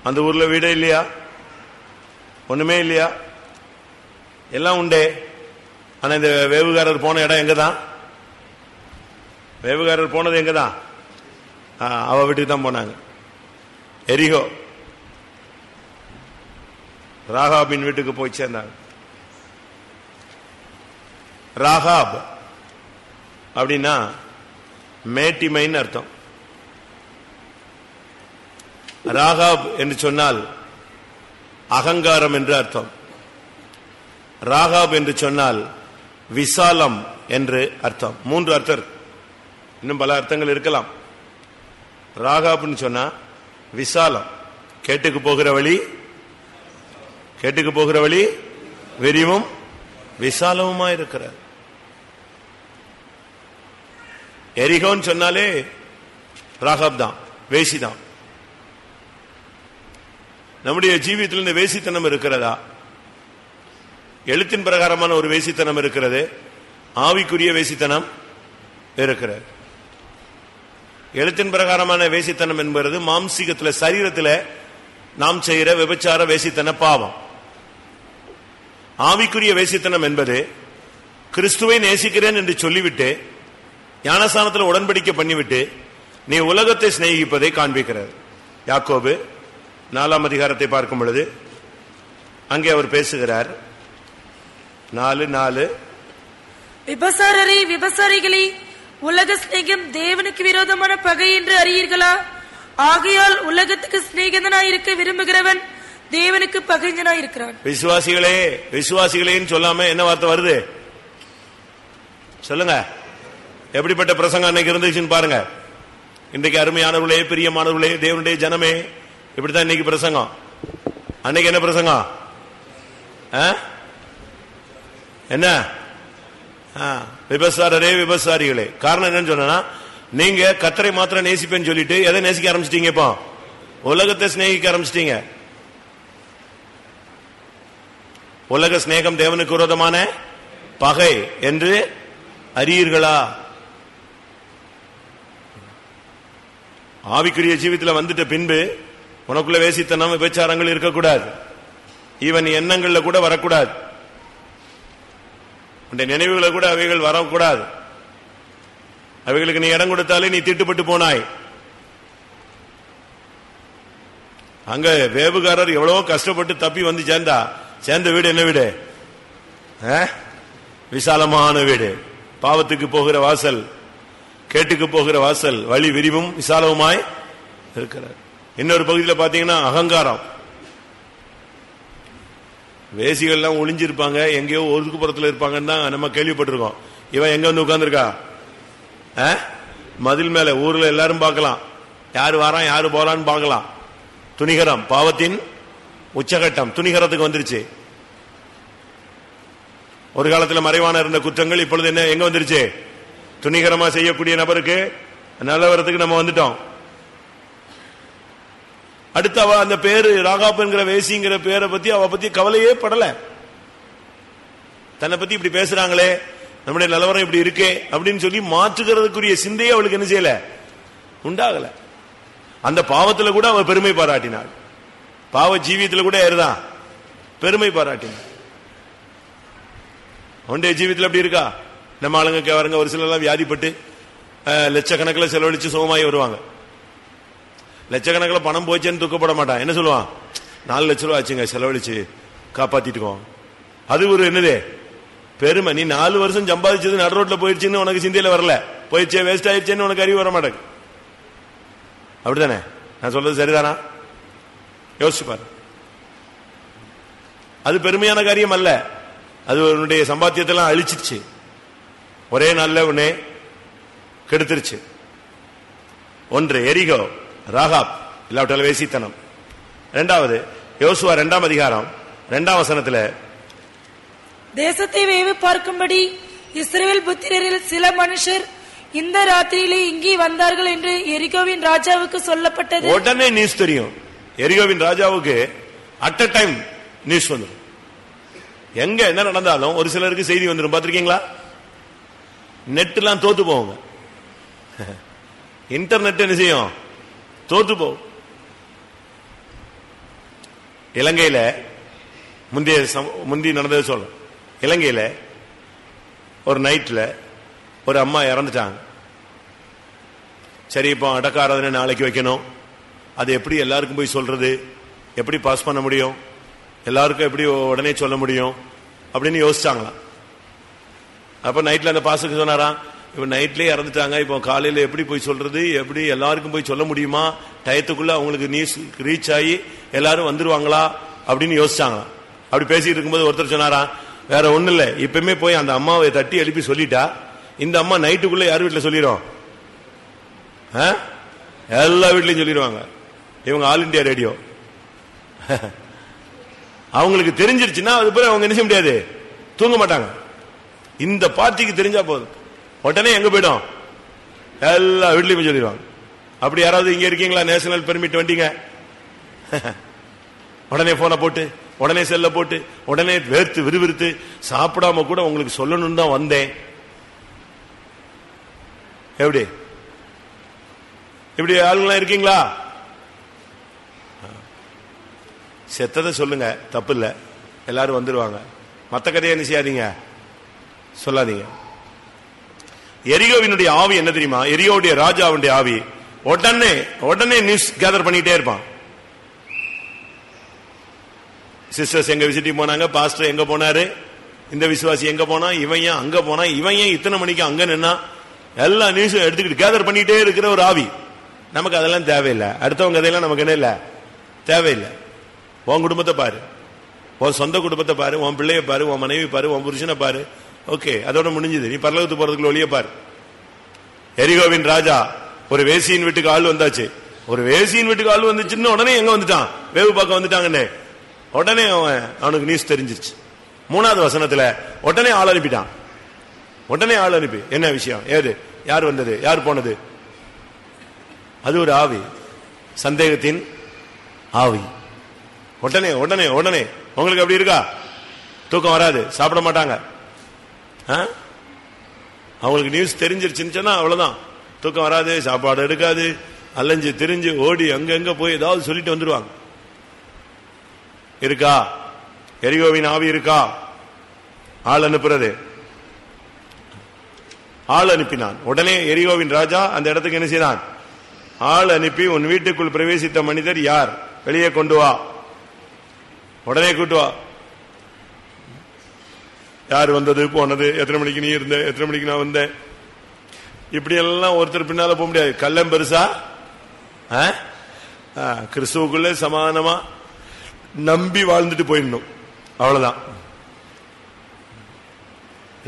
அந்த ஊர்ல வீடே இல்லையா? ஒண்ணுமே இல்லையா? எல்லாம் உண்டே. ஆனா இந்த வேவுகாரர் போன இடம் எங்கதான்? வேவுகாரர் போனது எங்கதான்? அவ வீட்டுக்கு தான் போனாங்க. எரிகோ. ராகாபின் வீட்டுக்கு போய் சேர்ந்தாங்க. ராகாப் அப்படின்னா மேட்டிமைன்னு அர்த்தம். ராகாப் என்று சொன்னால் அகங்காரம் என்று அர்த்தம். ராகாப் என்று சொன்னால் விசாலம் என்று அர்த்தம். 3 அர்த்தம், இன்னும் பல அர்த்தங்கள் இருக்கலாம். ராகாப்னு சொன்னா விசாலம், கேட்டுக்கு போகிற வழி, கேட்டுக்கு போகிற வழி விரிவும் விசாலமுமா இருக்கிறார். எரிகோன்னு சொன்னாலே ராகாப் தான், வேசி தான். நம்முடைய ஜீவியத்தில் இந்த வேசித்தனம் இருக்கிறதா? எழுத்தின் பிரகாரமான ஒரு வேசித்தனம் இருக்கிறது, ஆவிக்குரிய வேசித்தனம் இருக்கிறது. எழுத்தின் பிரகாரமான வேசித்தனம் என்பது மாம்சீகத்தில், சரீரத்தில் நாம் செய்கிற விபச்சார வேசித்தன பாவம். ஆவிக்குரிய வேசித்தனம் என்பது கிறிஸ்துவை நேசிக்கிறேன் என்று சொல்லிவிட்டு ஞானஸ்நானத்தில் உடன்படிக்கை பண்ணிவிட்டு நீ உலகத்தை சிநேகிப்பதை காண்பிக்கிறது. யாக்கோபு 4ஆம் அதிகாரத்தை பார்க்கும் பொழுது அங்கே அவர் பேசுகிறார். 4:4
விபசாரரே, விபசாரிகளே, உலக சிநேகம் தேவனுக்கு விரோதமான பகை என்று அறியீர்களா? ஆகையால் உலகத்துக்கு சிநேகிதனாயிருக்க விரும்புகிறவன் தேவனுக்கு பகைஞனாயிருக்கிறான்.
விசுவாசிகளே, விசுவாசிகளேன்னு சொல்லாம என்ன வார்த்தை வருது சொல்லுங்க. எப்படிப்பட்ட பிரசங்கம் அன்னைக்கு இருந்துச்சுன்னு பாருங்க. இன்றைக்கு அருமையானவர்களே, பிரியமானவர்களே, தேவனுடைய ஜனமே, இப்படித்தான் இன்னைக்கு பிரசங்கம். அன்னைக்கு என்ன பிரசங்கம்? என்ன? விபசாரரே, விபசாரிகளே. காரணம் என்னன்னு சொன்னா, நீங்க கர்த்தரை மாத்திரம் நேசிப்பேன்னு சொல்லிட்டு எதை நேசிக்க ஆரம்பிச்சிட்டீங்க? இப்போ உலகத்தை சிநேகிக்க ஆரம்பிச்சிட்டீங்க. உலக சிநேகம் தேவனுக்கு விரோதமான பகை என்று அறியீர்களா? ஆவிக்குரிய ஜீவித்தில் வந்துட்ட பின்பு உனக்குள்ள வேசித்தனம், விபச்சாரங்கள் இருக்கக்கூடாது. ஈவன் எண்ணங்கள்ல கூட வரக்கூடாது. உன்னுடைய நினைவுகளை கூட அவைகள் வரக்கூடாது. அவைகளுக்கு நீ இடம் கொடுத்தாலே நீ தீட்டுப்பட்டு போனாய். அங்க வேவுகாரர் எவ்வளவோ கஷ்டப்பட்டு தப்பி வந்து சேர்ந்த வீடு என்ன வீடு? விசாலமான வீடு. பாவத்துக்கு போகிற வாசல், கேட்டுக்கு போகிற வாசல், வழி விரிவும் விசாலவுமாய் இருக்கிறார். இன்னொரு பகுதியில் பாத்தீங்கன்னா அகங்காரம். வேசிகள்லாம் ஒளிஞ்சிருப்பாங்க, எங்கேயோ ஒதுக்குப்புறத்தில் இருப்பாங்கன்னு தான் நம்ம கேள்விப்பட்டிருக்கோம். இவன் எங்க வந்து உட்கார்ந்துருக்கா? மதில் மேல, ஊர்ல எல்லாரும் பார்க்கலாம், யாரு வாரான் யாரு போறான்னு பார்க்கலாம். துணிகரம், பாவத்தின் உச்சகட்டம் துணிகரத்துக்கு வந்துருச்சு. ஒரு காலத்தில் மறைவான இருந்த குற்றங்கள் இப்பொழுது என்ன எங்க வந்துருச்சு? துணிகரமா செய்யக்கூடிய நபருக்கு நல்லவரத்துக்கு நம்ம வந்துட்டோம். அடுத்து அவ அந்த பேரு ராகாப்ங்கிற வேசிங்கிற பேரை பத்தி அவ பத்தி கவலையே படல. தன்னை பத்தி இப்படி பேசுறாங்களே, நம்முடைய நிலவரம் இப்படி இருக்கே அப்படின்னு சொல்லி மாற்றுகிறதுக்குரிய சிந்தையே அவளுக்கு என்ன செய்யல, உண்டாகல. அந்த பாவத்துல கூட அவ பெருமை பாராட்டினாள். பாவ ஜீவியத்துல கூட ஏறுதான் பெருமை பாராட்டினாள். அவனுடைய ஜீவியத்தில் அப்படி இருக்கா? நம்ம ஆளுங்க வரங்க ஒரு சிலர் வியாதிப்பட்டு லட்சக்கணக்கில் செலவழிச்சு சுகமாயி வருவாங்க. லட்சக்கணக்கில் பணம் போச்சேன்னு துக்கப்பட மாட்டான். என்ன சொல்லுவான்? 4 லட்சம் ரூபா ஆச்சுங்க, செலவழிச்சு காப்பாத்திட்டுக்கோம். அது ஒரு என்னது பெருமை. நீ 4 வருஷம் சம்பாதிச்சது நடு ரோட்ல போயிடுச்சுன்னு உனக்கு சிந்தையில வரல, போயிடுச்சே வேஸ்ட் ஆயிடுச்சேன்னு உனக்கு அறிவு வர மாட்டேங்க. அப்படித்தானே? நான் சொல்றது சரிதானா? யோசிச்சுப்பாரு. அது பெருமையான காரியம் அல்ல. அது உன்னுடைய சம்பாத்தியத்தெல்லாம் அழிச்சிருச்சு, ஒரே நாள்ல உன்னை கெடுத்துருச்சு. ஒன்று எரிகோ, ராகாப், இல்லாவிட்டால் வேசித்தனம். இரண்டாவது யோசுவா 2ஆம் அதிகாரம் 2ஆம் வசனத்துல,
தேசத்தை வேவு பார்க்கும்படி இஸ்ரவேல் புத்திரரில் சில மனுஷர் இந்த ராத்திரியிலே இங்கே வந்தார்கள் என்று எரிகோவின் ராஜாவுக்கு சொல்லப்பட்டது.
உடனே நியூஸ் தெரியும். எரிகோவின் ராஜாவுக்கு அட் அ டைம் நியூஸ் வந்துடும். எங்க என்ன நடந்தாலும் ஒரு சிலருக்கு செய்தி வந்துடும். பார்த்திருக்கீங்களா? நெட் எல்லாம் தோத்து போவாங்க. இன்டர்நெட் என்ன செய்யும்? தோத்து போகும். இலங்கையில முந்தி நடந்தது சொல்ல. இலங்கையில ஒரு நைட்ல ஒரு அம்மா இறந்துட்டாங்க. சரி, இப்போ அடக்காராதனை நாளைக்கு வைக்கணும். அது எப்படி எல்லாருக்கும் போய் சொல்றது? எப்படி பாஸ் பண்ண முடியும்? எல்லாருக்கும் எப்படி உடனே சொல்ல முடியும் அப்படின்னு யோசிச்சாங்களாம். அப்ப நைட்ல அந்த பாசுக்கு சொன்னாராம், இப்ப நைட்லயே இறந்துட்டாங்க, இப்போ காலையில எப்படி போய் சொல்றது? எப்படி எல்லாருக்கும் போய் சொல்ல முடியுமா? டயத்துக்குள்ள அவங்களுக்கு நியூஸ் ரீச் ஆகி எல்லாரும் வந்துருவாங்களா அப்படின்னு யோசிச்சாங்களாம். அப்படி பேசிட்டு இருக்கும்போது ஒருத்தர் சொன்னாராம், வேற ஒண்ணு இல்ல. இப்பவுமே போய் அந்த அம்மாவை தட்டி எழுப்பி சொல்லிட்டா, இந்த அம்மா நைட்டுக்குள்ள யார் வீட்டுல சொல்லிடும்? எல்லா வீட்லயும் சொல்லிடுவாங்க. இவங்க ஆல் இண்டியா ரேடியோ. அவங்களுக்கு தெரிஞ்சிருச்சுன்னா அது பிறகு அவங்க என்ன செய்ய முடியாது, தூங்க மாட்டாங்க. இந்த பார்ட்டிக்கு தெரிஞ்சா போதும், உடனே எங்க போயிடும், எல்லா வீட்லயும் சொல்லிடுவாங்க. அப்படி யாராவது இங்க இருக்கீங்களா, நேஷனல் பெர்மிட் வந்தீங்க, உடனே போனை போட்டு, உடனே செல்ல போட்டு, உடனே வேர்த்து விறுவிறுத்து சாப்பிடாம கூட உங்களுக்கு சொல்லணும்னு தான் வந்தேன். எப்படி இப்படி ஆளுங்களாம் இருக்கீங்களா? செத்ததை சொல்லுங்க, தப்பு இல்ல, எல்லாரும் வந்துருவாங்க. மத்த கதையை என்ன செய்யாதீங்க, சொல்லாதீங்க. எரிகோவினுடைய ஆவி என்ன தெரியுமா? எரியோவுடைய ராஜாவுடைய ஆவி உடனே நியூஸ் கேதர் பண்ணிட்டே இருப்பான். சிஸ்டர்ஸ் எங்க விசிட்டிங் போனாங்க, பாஸ்டர் எங்க போனாரு, இந்த விசுவாசி எங்க போனா, இவன் ஏன் அங்க போனா, இவன் ஏன் இத்தனை மணிக்கு அங்க நின்னா, எல்லா நியூஸும் எடுத்துக்கிட்டு கேதர் பண்ணிட்டே இருக்கிற ஒரு ஆவி. நமக்கு அதெல்லாம் தேவையில்லை. அடுத்தவங்க அதெல்லாம் நமக்கு என்ன இல்லை, தேவையில்லை. உன் குடும்பத்தை பாரு, உன் சொந்த குடும்பத்தை பாரு, உன் பிள்ளைய பாரு, உன் மனைவி பாரு, உன் புருஷனை பாரு. ஓகே, அதோட முடிஞ்சது. நீ பரலோகத்துக்கு போறதுக்குள்ள ஒளிய பாரு. எரிகோவின் ராஜா ஒரு வேசியின் வீட்டுக்கு ஆள் வந்தாச்சு. ஒரு வேசியின் வீட்டுக்கு ஆள் வந்துச்சுன்னு உடனே எங்க வந்துட்டான், வேவு பார்க்க வந்துட்டாங்கன்னு உடனே அவனுக்கு நியூஸ் தெரிஞ்சிருச்சு. 3வது வசனத்துல உடனே ஆள் அனுப்பிட்டான். உடனே ஆள் அனுப்பி என்ன விஷயம், ஏது, யார் வந்தது, யார் போனது? அது ஒரு ஆவி, சந்தேகத்தின் ஆவி. உடனே உடனே உடனே. உங்களுக்கு அப்படி இருக்கா? தூக்கம் வராது, சாப்பிட மாட்டாங்க. அவங்களுக்கு நியூஸ் தெரிஞ்சிருச்சுன்னு சொன்னா அவ்வளவுதான், தூக்கம் வராது, சாப்பாடு எடுக்காது, அலைஞ்சு திரிஞ்சு ஓடி அங்க போய் ஏதாவது சொல்லிட்டு வந்துருவாங்க. இருக்கா? எரிகோவின் ஆவி இருக்கா? ஆள் அனுப்புறது. ஆள் அனுப்பினான். உடனே எரிகோவின் ராஜா அந்த இடத்துக்கு என்ன செய்தான்? ஆள் அனுப்பி, உன் வீட்டுக்குள் பிரவேசித்த மனிதர் யார், வெளியே கொண்டு வா, உடனே கூட்டு வா. யார் வந்தது போனது, எத்தனை மணிக்கு நீ இருந்த, எத்தனை மணிக்கு நான் வந்தேன், இப்படி எல்லாம் ஒருத்தர் பின்னால போக முடியாது. கள்ளம் பெருசா, கிறிஸ்துவுக்குள்ள சமானமா நம்பி வாழ்ந்துட்டு போயிடணும், அவ்வளவுதான்.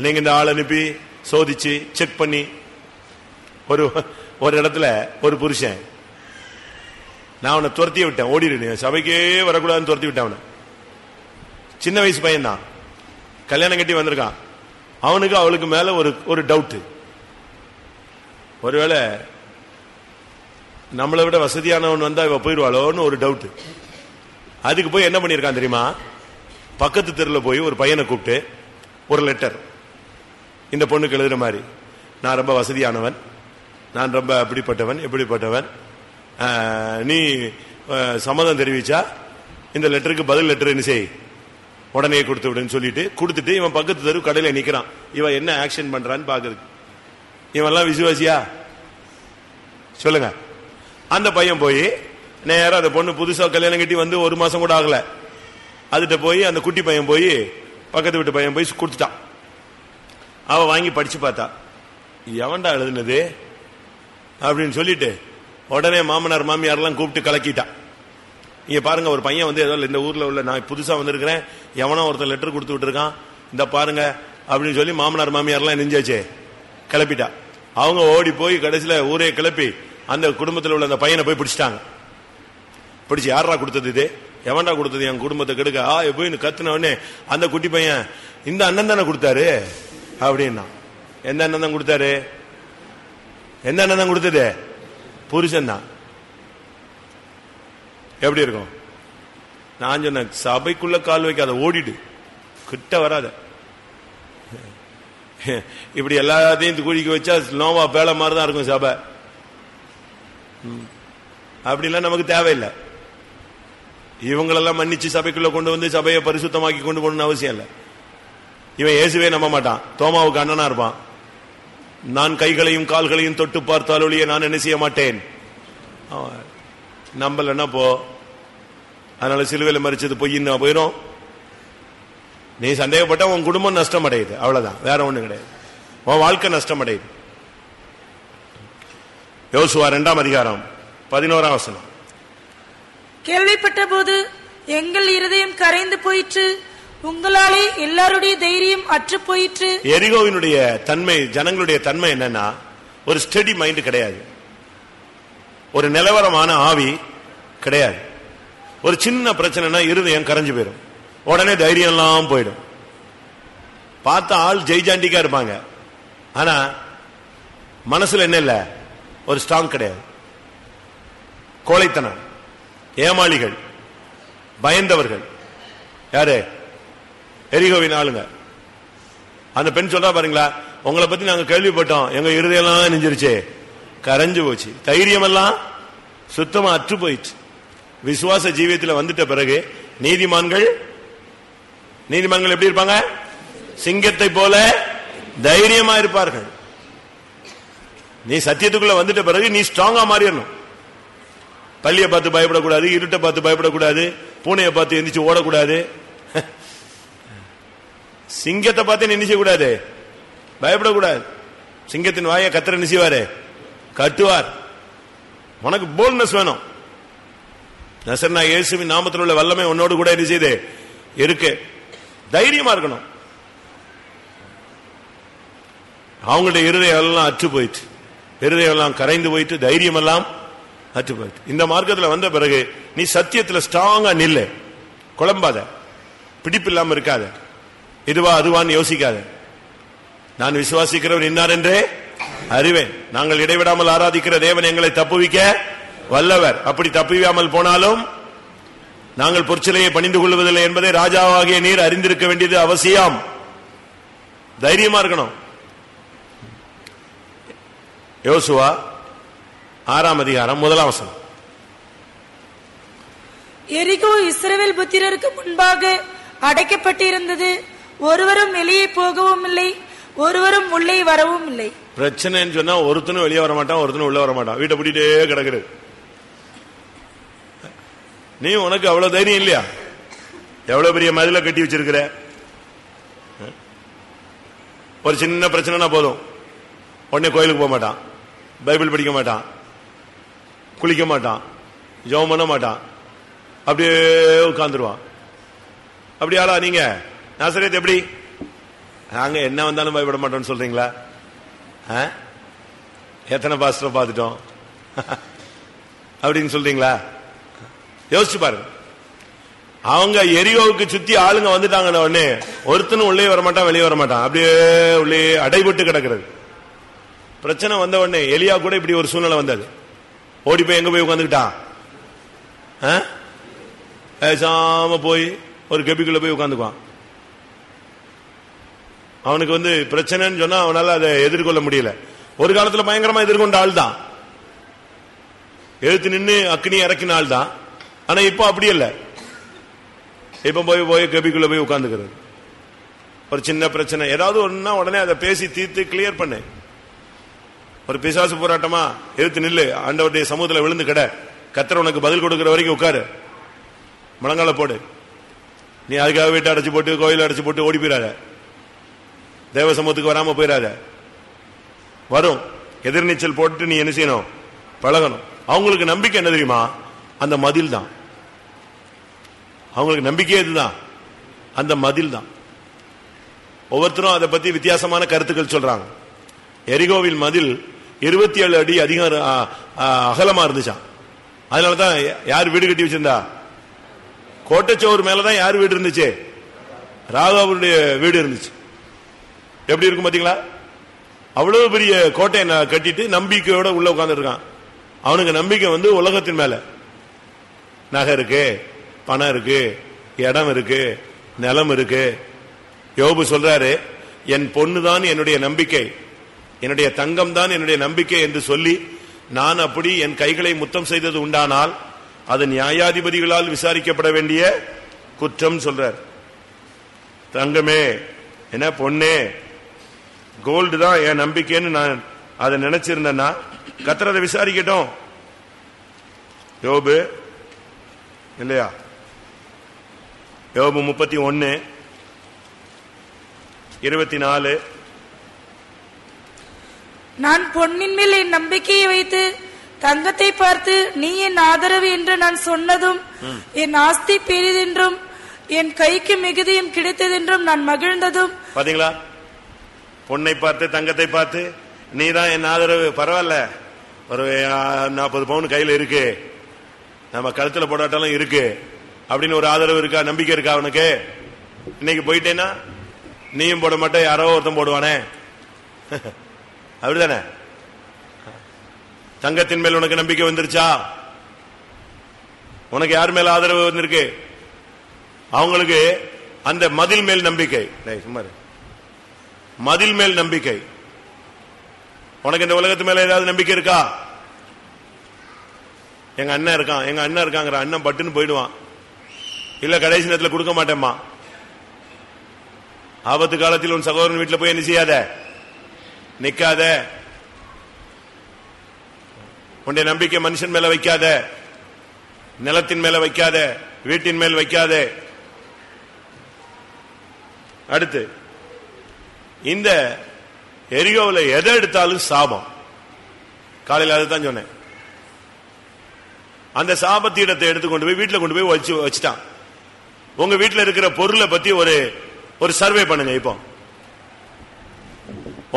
நீங்க இந்த ஆள் அனுப்பி சோதிச்சு செக் பண்ணி, ஒரு இடத்துல ஒரு புருஷன், நான் அவனை துரத்தி விட்டேன், ஓடிடு, சபைக்கே வரக்கூடாதுன்னு துரத்தி விட்டேன் அவனை. சின்ன வயசு பையன் தான், கல்யாணம் கட்டி வந்திருக்கான். அவனுக்கு அவளுக்கு மேல ஒரு டவுட், ஒருவேளை நம்மளை விட வசதியானவன் வந்தா இவ போயிடுவாளோன்னு ஒரு டவுட். அதுக்கு போய் என்ன பண்ணிருக்கான் தெரியுமா? பக்கத்து தெருவில் போய் ஒரு பையனை கூப்பிட்டு ஒரு லெட்டர் இந்த பொண்ணுக்கு எழுதுற மாதிரி, நான் ரொம்ப வசதியானவன், நான் ரொம்ப அப்படிப்பட்டவன் எப்படிப்பட்டவன், நீ சம்மதம் தெரிவிச்சா இந்த லெட்டருக்கு பதில் லெட்டர் என்ன செய், உடனே கொடுத்து விடுன்னு சொல்லிட்டு கொடுத்துட்டு, இவன் பக்கத்து தெரு கடையில நிக்கிறான். இவன் என்ன ஆக்ஷன் பண்றான்னு பாக்குறது. இவன் எல்லாம் விசுவாசியா சொல்லுங்க? அந்த பையன் போய் நேரம் அந்த பொண்ணு புதுசா கல்யாணம் கட்டி வந்து 1 மாசம் கூட ஆகல, அதுகிட்ட போய் அந்த குட்டி பையன் போய் பக்கத்து வீட்டு பையன் போய் கொடுத்துட்டான். அவ வாங்கி படிச்சு பார்த்தா, எவன்டா எழுதுனது அப்படின்னு சொல்லிட்டு உடனே மாமனார் மாமியாரெல்லாம் கூப்பிட்டு கலக்கிட்டான். இங்க பாருங்க, ஒரு பையன் வந்து ஏதோ இந்த ஊர்ல உள்ள, நான் புதுசா வந்திருக்கிறேன், எவனோ ஒருத்தர் லெட்டர் கொடுத்து விட்டுருக்கான், இந்த பாருங்க அப்படின்னு சொல்லி மாமனார் மாமியாரெல்லாம் நெஞ்சாச்சே கிளப்பிட்டா. அவங்க ஓடி போய் கடைசியில ஊரே கிளப்பி அந்த குடும்பத்தில் உள்ள அந்த பையனை போய் பிடிச்சிட்டாங்க. பிடிச்சி, யாரா கொடுத்தது இது, எவன்டா கொடுத்தது என் குடும்பத்தை கெடுக்க, போய் கத்துன உடனே அந்த குட்டி பையன், இந்த அண்ணன் தானே கொடுத்தாரு அப்படின்னா. எந்த அண்ணன் தான் கொடுத்தாரு? எந்த அண்ணன் தான் கொடுத்தது? புருஷன் தான். எப்படி இருக்கும்? நான் சொன்ன, சபைக்குள்ள கால் வைக்காத, ஓடிடு, கிட்ட வராத. இப்படி எல்லாத்தையும் குழிக்க வச்சா நோவா பேல மாதிரிதான் இருக்கும் சபை. அப்படிலாம் நமக்கு தேவையில்லை. இவங்களெல்லாம் மன்னிச்சு சபைக்குள்ள கொண்டு வந்து சபையை பரிசுத்தமாக்கி கொண்டு போகணும்னு அவசியம் இல்லை. இவன் இயேசுவே நம்ப மாட்டான், தோமாவுக்கு அண்ணனா இருப்பான். நான் கைகளையும் கால்களையும் தொட்டு பார்த்தால் ஒழிய நான் என்ன செய்ய மாட்டேன். நம்பலன்னா போ. அதனால சிலுவையில் மறிச்சது பொய்ன்னு போயிடும். நீ சந்தேகப்பட்ட உன் குடும்பம் நஷ்டம் அடையுது, அவ்வளவுதான், வேற ஒண்ணு கிடையாது. உன் வாழ்க்கை நஷ்டம் அடையுது. யோசுவா 2ஆம் அதிகாரம் 11ஆம் வசனம்.
கேள்விப்பட்ட போது எங்கள் இருதயம் கரைந்து போயிற்று, உங்களாலே எல்லாருடைய தைரியம் அற்று போயிற்று.
எரிகோவினுடைய தன்மை, ஜனங்களுடைய தன்மை என்னன்னா, ஒரு ஸ்டெடி மைண்ட் கிடையாது, ஒரு நிலவரமான ஆவி கிடையாது. ஒரு சின்ன பிரச்சனைனா இருதயம் கரைஞ்சு போயிடும், உடனே தைரியம் எல்லாம் போயிடும். பார்த்த ஆள் ஜெய்ஜாண்டிக்கா இருப்பாங்க, ஆனா மனசுல என்ன இல்ல, ஒரு ஸ்ட்ராங் கிடையாது. கோழைத்தனம், ஏமாளிகள், பயந்தவர்கள். யாரு? எரிகோவின் ஆளுங்க. அந்த பெண் சொல்றா பாருங்களா, உங்களை பத்தி நாங்க கேள்விப்பட்டோம், எங்க இருதயெல்லாம் நெஞ்சிருச்சு, கரைஞ்சு போச்சு, தைரியம் எல்லாம் சுத்தமா அற்று போயிடுச்சு. விசுவாச ஜீவியத்தில் வந்துட்ட பிறகு நீதிமான்கள் எப்படி இருப்பாங்க? சிங்கத்தை போல தைரியமா இருப்பார்கள். நீ சத்தியத்துக்குள்ள வந்துட்ட பிறகு நீ ஸ்ட்ராங்கா மாறிடணும். பள்ளியை பார்த்து பயப்படக்கூடாது, இருட்டை பார்த்து பயப்படக்கூடாது, பூனையை பார்த்து எந்திரிச்சு ஓடக்கூடாது, சிங்கத்தை பார்த்து நினைச்ச கூடாது, பயப்படக்கூடாது. சிங்கத்தின் வாயை கத்தரை நினைச்சுவாரு, கட்டுவார். உனக்கு போல்ட்னஸ் வேணும். நசரேனா இயேசுவின் நாமத்தில் உள்ள வல்லமை உன்னோடு கூட என்ன செய்து இருக்கு, தைரியமா இருக்கணும். அவங்களுடைய இருதயம் எல்லாம் அற்று போயிட்டு, இருதயம் எல்லாம் கரைந்து போயிட்டு, தைரியம் எல்லாம் அற்று போயிட்டு. இந்த மார்க்கத்தில் வந்த பிறகு நீ சத்தியத்தில் ஸ்ட்ராங்கா நில்ல, குழம்பாத, பிடிப்பு இல்லாம இருக்காத, இதுவா அதுவான்னு யோசிக்காத. நான் விசுவாசிக்கிறவர் இன்னார் என்றே அறிவேன், நாங்கள் இடைவிடாமல் ஆராதிக்கிற தேவன் எங்களை தப்புவிக்க வல்லவர். அப்படி தப்புவியாமல் போனாலும் நாங்கள் பொற்சிலையை பணிந்து கொள்வதில்லை என்பதை ராஜாவாகிய நீர் அறிந்திருக்க வேண்டியது அவசியம். தைரியமா இருக்கணும். யோசுவா 6ஆம் அதிகாரம் 1ஆம் வசனம்.
எரிகோ இஸ்ரவேல் புத்திரருக்கு முன்பாக அடைக்கப்பட்டிருந்தது, ஒருவரும் வெளியே போகவும் இல்லை, ஒருவரும் உள்ளே வரவும் இல்லை.
பிரச்சனைன்னு சொன்னா ஒருத்தனும் வெளியே வர மாட்டான், ஒருத்தனும் உள்ள வர மாட்டான், வீட்டை பூட்டிட்டே கிடக்குறது. நீ உனக்கு அவ்வளவு தைரியம் இல்லையா? எவ்வளவு பெரிய மதில கட்டி வச்சிருக்கிற. ஒரு சின்ன பிரச்சனைனா போதும், உடனே கோயிலுக்கு போக மாட்டான், பைபிள் படிக்க மாட்டான், குளிக்க மாட்டான், ஜெபம் பண்ண மாட்டான், அப்படியே உட்கார்ந்துருவான். அப்படியாளா நீங்க? நாசரேத் எப்படி? நாங்க என்ன வந்தாலும் பயப்பட மாட்டோம்னு சொல்றீங்களா? எத்தனை பாஸ்டரை பார்த்துட்டோம் அப்படின்னு சொல்றீங்களா? யோசிச்சு பாருங்க. அவங்க எரியோவுக்கு சுத்தி ஆளுங்க வந்துட்டாங்க, உடனே ஒருத்தனும் உள்ளே வர மாட்டான், வெளியே வர மாட்டான், அப்படியே உள்ளே அடைபட்டு கிடக்கிறது. பிரச்சனை வந்த உடனே எலியா கூட இப்படி ஒரு சூழ்நிலை வந்தது. ஓடி போய் எங்க போய் உட்காந்துக்கிட்டான்? பேசாம போய் ஒரு கெபிக்குள்ள போய் உட்காந்துக்குவான். அவனுக்கு பிரச்சனைன்னு சொன்னா அவனால அதை எதிர்கொள்ள முடியல. ஒரு காலத்துல பயங்கரமா எதிர்கொண்ட ஆள் தான், எழுத்து நின்று அக்னி இறக்கின ஆள் தான். ஆனா இப்ப அப்படி இல்ல, இப்ப போய் போய் கபிக்குள்ள போய் உட்கார்ந்துக்கிறது. ஒரு சின்ன பிரச்சனை ஏதாவது ஒண்ணுன்னா உடனே அதை பேசி தீர்த்து கிளியர் பண்ணு. ஒரு பிசாசு போராட்டமா எழுத்து நில்லு, ஆண்டவருடைய சமூகத்தில் விழுந்து கிட, கர்த்தர் உனக்கு பதில் கொடுக்கிற வரைக்கும் உட்காரு, முழங்கால போடு. நீ அதுக்காக வீட்டை அடைச்சு போட்டு கோயில அடைச்சு போட்டு ஓடி போயிடாத, தேவ சமூகத்துக்கு வராம போயிடாத. வரும் எதிர்நீச்சல் போட்டு நீ என்ன செய்யணும்? பழகணும். அவங்களுக்கு நம்பிக்கை என்ன தெரியுமா? அந்த மதில் தான். அவங்களுக்கு நம்பிக்கை எதுதான்? அந்த மதில் தான். ஒவ்வொருத்தரும் அதை பத்தி வித்தியாசமான கருத்துக்கள் சொல்றாங்க. எரிகோவில் மதில் 27 அடி அதிகம் அகலமா இருந்துச்சான். அதனாலதான் யார் வீடு கட்டி வச்சிருந்தா? கோட்டைச்சோறு மேலதான் யார் வீடு இருந்துச்சு? ராகாவுடைய வீடு இருந்துச்சு. எப்படி இருக்கும் பாத்தீங்களா? அவ்வளவு பெரிய கோட்டையை கட்டிட்டு நம்பிக்கையோட உள்ள உட்கார்ந்து இருக்கான். அவனுக்கு நம்பிக்கை உலகத்தின் மேல. நகை இருக்கு, பணம் இருக்கு, இடம் இருக்கு, நிலம் இருக்கு. யோபு சொல்றாரு, என் பொண்ணு தான் என்னுடைய நம்பிக்கை, என்னுடைய தங்கம் தான் என்னுடைய நம்பிக்கை என்று சொல்லி, நான் அப்படி என் கைகளை முத்தம் செய்தது உண்டானால் அது நியாயாதிபதிகளால் விசாரிக்கப்பட வேண்டிய குற்றம் சொல்றார். தங்கமே, என்ன பொண்ணே, கோல்டு தான் என் நம்பிக்கைன்னு நான் அதை நினைச்சிருந்தேன்னா கர்த்தர் அதை விசாரிக்கட்டும். யோபு இல்லையா? யோபு 31:24.
நான் பொன்னின் மேல் என் நம்பிக்கையை வைத்து தங்கத்தை பார்த்து நீ என் ஆதரவு என்று நான் சொன்னதும், என் ஆஸ்தி பெரிதென்றும் என் கைக்கு மிகுதியும் கிடைத்ததென்றும் நான் மகிழ்ந்ததும்.
பாத்தீங்களா, பொண்ணை பார்த்து தங்கத்தை பார்த்து நீதான் என் ஆதரவு, பரவாயில்ல, ஒரு 40 பவுன் கையில இருக்கு, நம்ம கழுத்துல போடாட்டாலும் இருக்கு அப்படின்னு ஒரு ஆதரவு இருக்கா, நம்பிக்கை இருக்கா அவனுக்கு? இன்னைக்கு போயிட்டேன்னா நீயும் போட மாட்டே, யாரோ ஒருத்தன் போடுவானே, அப்படிதானே? தங்கத்தின் மேல் உனக்கு நம்பிக்கை வந்துருச்சா? உனக்கு யார் மேல ஆதரவு வந்திருக்கு? அவங்களுக்கு அந்த மதில் மேல் நம்பிக்கை, மதில் மேல் நம்பிக்கை. உனக்கு இந்த உலகத்து மேல ஏதாவது நம்பிக்கை இருக்கா? எங்க அண்ணன் இருக்கான், எங்க அண்ணன் இருக்காங்கிற அண்ணன் பட்டுன்னு போயிடுவான், இல்ல கடைசி நேரத்தில் கொடுக்க மாட்டேம்மா. ஆபத்து காலத்தில் உன் சகோதரன் வீட்டில் போய் என்ன செய்யாத, நிக்காத. உன்னுடைய நம்பிக்கை மனுஷன் மேல வைக்காத, நிலத்தின் மேல வைக்காத, வீட்டின் மேல் வைக்காத. அடுத்து, இந்த எரியோவில் எதை எடுத்தாலும் சாபம். காலையில் அதுதான் சொன்னேன். அந்த சாபத்தீடத்தை எடுத்துக்கொண்டு போய் வீட்டில் கொண்டு போய் வச்சுட்டான். உங்க வீட்டில் இருக்கிற பொருளை பத்தி ஒரு சர்வே பண்ணுங்க. இப்போ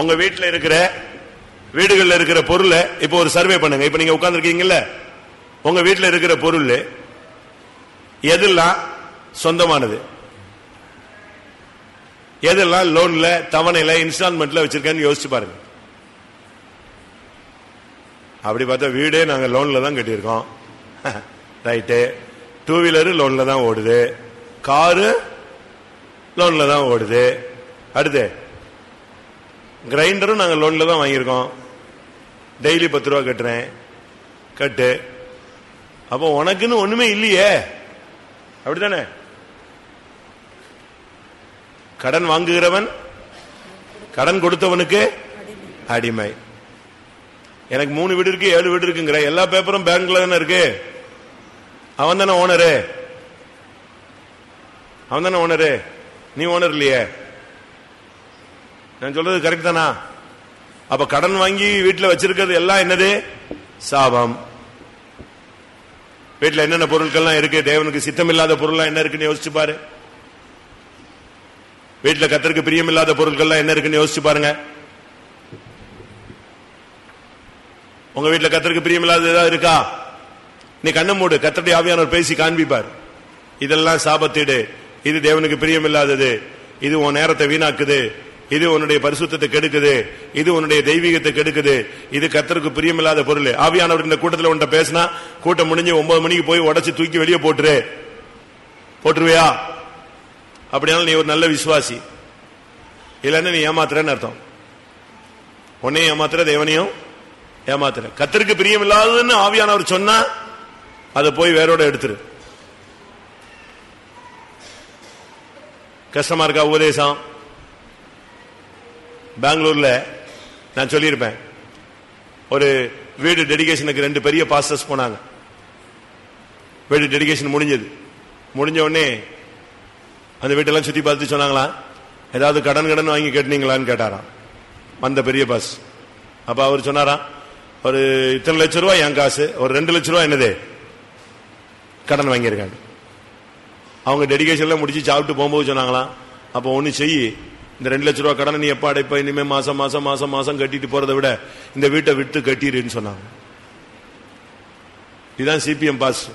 உங்க வீட்டில் இருக்கிற வீடுகளில் இருக்கிற பொருளை இப்போ ஒரு சர்வே பண்ணுங்க. இப்ப நீங்க உட்கார்ந்து இருக்கீங்கல்ல, உங்க வீட்டில் இருக்கிற பொருள் எதெல்லாம் சொந்தமானது, எதெல்லாம் லோன்ல, தவணையில, இன்ஸ்டால்மெண்ட்ல வச்சிருக்கேன்னு யோசிச்சு பாருங்க. அப்படி பார்த்தா வீடே நாங்க லோன்ல தான் கட்டியிருக்கோம், ரைட்டு. 2 வீலரு லோன்ல தான் ஓடுது, காரு லோன்ல தான் ஓடுது. அடுத்து கிரைண்டரும் நாங்க லோன்ல தான் வாங்கியிருக்கோம், டெய்லி 10 ரூபா கட்டுறேன், கட்டு. அப்போ உனக்குன்னு ஒண்ணுமே இல்லையே, அப்படித்தானே? கடன் வாங்குகிறவன் கடன் கொடுத்தவனுக்கு அடிமை. எனக்கு 3 வீடு இருக்கு, 7 வீடு இருக்குங்கிற, எல்லா பேப்பரும் பேங்க்ல தானே இருக்கு. அவன் தானே ஓனரு, அவன் தானே ஓனரு, நீ ஓனர் இல்லையே. நான் சொல்றது கரெக்ட் தானா? அப்ப கடன் வாங்கி வீட்டில் வச்சிருக்கிறது எல்லாம் என்னது? சாபம். வீட்டில் என்னென்ன பொருட்கள்லாம் இருக்கு, தேவனுக்கு சித்தமில்லாத பொருள்லாம் என்ன இருக்குன்னு யோசிச்சு பாரு. வீட்டில் கர்த்தருக்கு பிரியமில்லாத பொருட்கள்லாம் என்ன இருக்குன்னு யோசிச்சு பாருங்க. உங்க வீட்டில் கர்த்தருக்கு பிரியமில்லாத ஏதாவது இருக்கா? நீ கண்ணை மூடு, கர்த்தருடைய ஆவியானவர் பேசி காண்பிப்பார். இதெல்லாம் சாபத்தீடு, இது தேவனுக்கு பிரியமில்லாதது, இது உன் நேரத்தை வீணாக்குது, இது உன்னுடைய பரிசுத்தத்தை கெடுக்குது, இது உன்னுடைய தெய்வீகத்தை கெடுக்குது, இது கர்த்தருக்கு பிரியமில்லாத பொருள். ஆவியானவர் இந்த கூட்டத்தில் உன்ட்ட பேசினா, கூட்டம் முடிஞ்சு 9 மணிக்கு போய் உடைச்சு தூக்கி வெளியே போட்டுருவியா? அப்படினாலும் நீ ஒரு நல்ல விசுவாசி. இல்லைன்னா நீ ஏமாத்துறன்னு அர்த்தம். உன்னையும் ஏமாத்துற, தேவனையும் ஏமாத்துற. கர்த்தருக்கு பிரியமில்லாததுன்னு ஆவியானவர் சொன்னா அதை போய் வேரோட எடுத்துரு. கஷ்டமா இருக்கா உபதேசம்? பெங்களூர்ல நான் சொல்லியிருப்பேன், ஒரு வீடு டெடிகேஷனுக்கு 2 பெரிய பாஸ்டர்ஸ் போனாங்க. வீடு டெடிகேஷன் முடிஞ்ச உடனே அந்த வீட்டெல்லாம் சுத்தி பார்த்து சொன்னாங்களா, ஏதாவது கடன் வாங்கி கேட்டீங்களான்னு கேட்டாராம் அந்த பெரிய பாஸ். அப்ப அவர் சொன்னாராம், ஒரு இத்தனை லட்சம் ரூபாய் என் காசு, ஒரு 2 லட்சம் ரூபாய் என்னது கடன் வாங்கியிருக்காங்க. அவங்க டெடிகேஷன்ல முடிச்சு சாப்பிட்டு போகும்போது சொன்னாங்களாம், அப்போ ஒண்ணு செய்யி, இந்த 2 லட்சம் ரூபாய் கடனை நீ எப்ப அடைப்ப, இனிமே மாசம் கட்டிட்டு போறதை விட இந்த வீட்டை விட்டு கட்டிடுன்னு சொன்னாங்க. இதுதான் சிபிஎம் பாஸ்.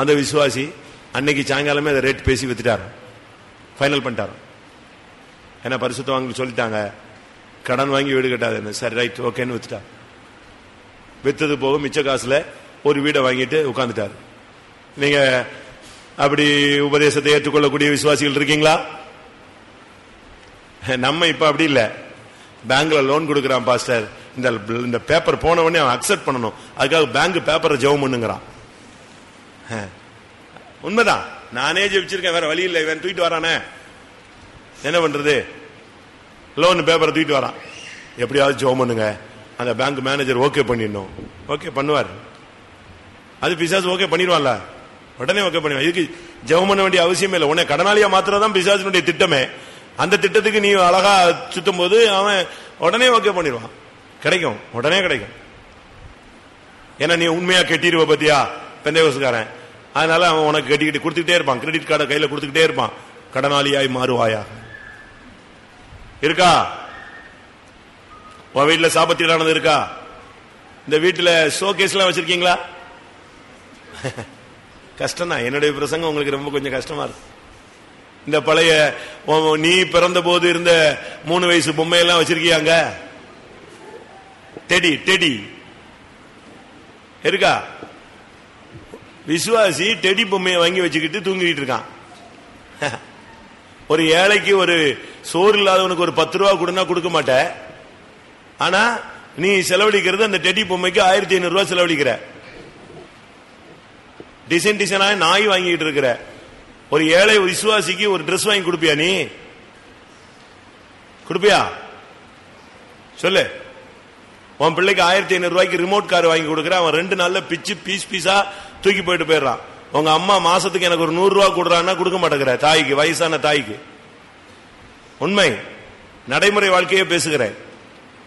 அந்த விசுவாசி அன்னைக்கு சாயங்காலமே அதை ரேட் பேசி வித்துட்டாரு, ஃபைனல் பண்ணிட்டாரு. ஏன்னா பரிசுத்தவான்கள் சொல்லிட்டாங்க, கடன் வாங்கி வீடு கட்டாதுன்னு. சரி, ரைட், ஓகேன்னு வித்துட்டார். வித்தது போக மிச்ச காசுல ஒரு வீடை வாங்கிட்டு உட்கார்ந்துட்டாரு. நீங்க அப்படி உபதேசத்தை ஏற்றுக்கொள்ளக்கூடிய விசுவாசிகள் இருக்கீங்களா? நம்ம இப்ப அப்படி இல்ல. பேங்க்ல லோன் கொடுக்கறான் பாஸ்டர், இந்த பேப்பர் போன உடனே அவன் அக்செப்ட் பண்ணணும், அதுக்காக பேங்க் பேப்பரை ஜெபம் பண்ணுங்கிறான். உண்மைதான், நானே ஜெபிச்சிருக்கேன், வேற வழி இல்லை, இவன் தூக்கிட்டு வரானே, என்ன பண்றது? லோன் பேப்பரை தூக்கிட்டு வரான், எப்படியாவது ஜெபம் பண்ணுங்க, அந்த பேங்க் மேனேஜர் ஓகே பண்ணிடணும். ஓகே பண்ணுவார், அது பிசாசு ஓகே பண்ணிடுவான்ல, உடனே ஓகே பண்ணுவான். இதுக்கு ஜெபம் பண்ண வேண்டிய அவசியமே இல்லை. உடனே கடனாளியா மாத்திரதான் பிசாசினுடைய திட்டமே. அந்த திட்டத்துக்கு நீ அழகா சுத்தும் போது அவன் உடனே ஓகே பண்ணிடுவான், கிடைக்கும், உடனே கிடைக்கும். ஏன்னா நீ உண்மையா கெட்டிருவ பத்தியா பெந்தேகோஸ்காரன், அதனால அவன் உனக்கு கட்டிக்கிட்டு கொடுத்துக்கிட்டே இருப்பான். கிரெடிட் கார்டை கையில கொடுத்துக்கிட்டே இருப்பான். கடனாளியாய் மாறுவாயா? இருக்கா? உன் வீட்டுல சாபத்தீடானது இருக்கா? இந்த வீட்டுல ஷோகேஸ் எல்லாம் வச்சிருக்கீங்களா? கஷ்டம் தான். என்னுடைய பிரசங்கம் உங்களுக்கு ரொம்ப கொஞ்சம் கஷ்டமா இருக்கு. இந்த பழைய நீ பிறந்த போது இருந்த 3 வயசு பொம்மையெல்லாம் வச்சிருக்கியாங்க? டெடி டெடி இருக்கா? விசுவாசி டெடி பொம்மையை வாங்கி வச்சுக்கிட்டு தூங்கிட்டு இருக்கான். ஒரு ஏழைக்கு ஒரு சோறு இல்லாதவனுக்கு ஒரு 10 ரூபா கொடுனா கொடுக்க மாட்ட. ஆனா நீ செலவழிக்கிறது அந்த டெடி பொம்மைக்கு 1500 ரூபாய் செலவழிக்கிற. டிசைன் டிசைனா நாய் வாங்கிட்டு இருக்கிற. ஒரு ஏழை விசுவாசிக்கு ஒரு டிரெஸ் வாங்கி கொடுப்பியா? நீ கொடுப்பியா? சொல்லு. உன் பிள்ளைக்கு 1500 ரூபாய்க்கு ரிமோட் கார் வாங்கி கொடுக்குற. அவன் 2 நாள்ல பிச்சு பீஸ் பீஸா தூக்கி போயிட்டு போயிடுறான். உங்க அம்மா மாசத்துக்கு எனக்கு ஒரு 100 ரூபாய் கொடுறான்னா கொடுக்க மாட்டேங்கிற. தாய்க்கு, வயசான தாய்க்கு. உண்மை நடைமுறை வாழ்க்கையே பேசுகிறேன்.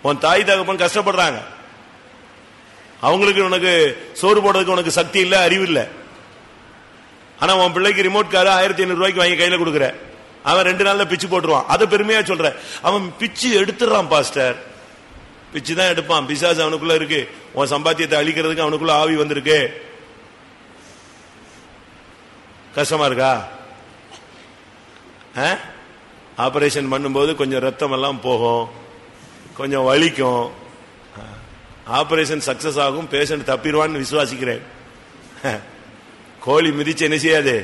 உன் தாய் தகப்பன் கஷ்டப்படுறாங்க. அவங்களுக்கு உனக்கு சோறு போடுறதுக்கு உனக்கு சக்தி இல்ல, அறிவு இல்ல. ஆனா உன் பிள்ளைக்கு ரிமோட் கார் 1500 ரூபாய்க்கு வாங்கி கையில கொடுக்குற. அவன் 2 நாள்ல பிச்சு போட்டுருவான். அதை பெருமையா சொல்ற. அவன் பிச்சு எடுத்துறான் பாஸ்டர். பிச்சு தான் எடுப்பான். பிசாசு அவனுக்குள்ள இருக்கு. உன் சம்பாத்தியத்தை அழிக்கிறதுக்கு அவனுக்குள்ள ஆவி வந்திருக்கு. கஷ்டமா இருக்கா? ஆபரேஷன் பண்ணும்போது கொஞ்சம் ரத்தம் எல்லாம் போகும், கொஞ்சம் வலிக்கும். ஆபரேஷன் சக்சஸ் ஆகும், பேஷண்ட் தப்பிடுவான்னு விசுவாசிக்கிறேன். கோழி மிதிச்சு என்ன செய்யாது,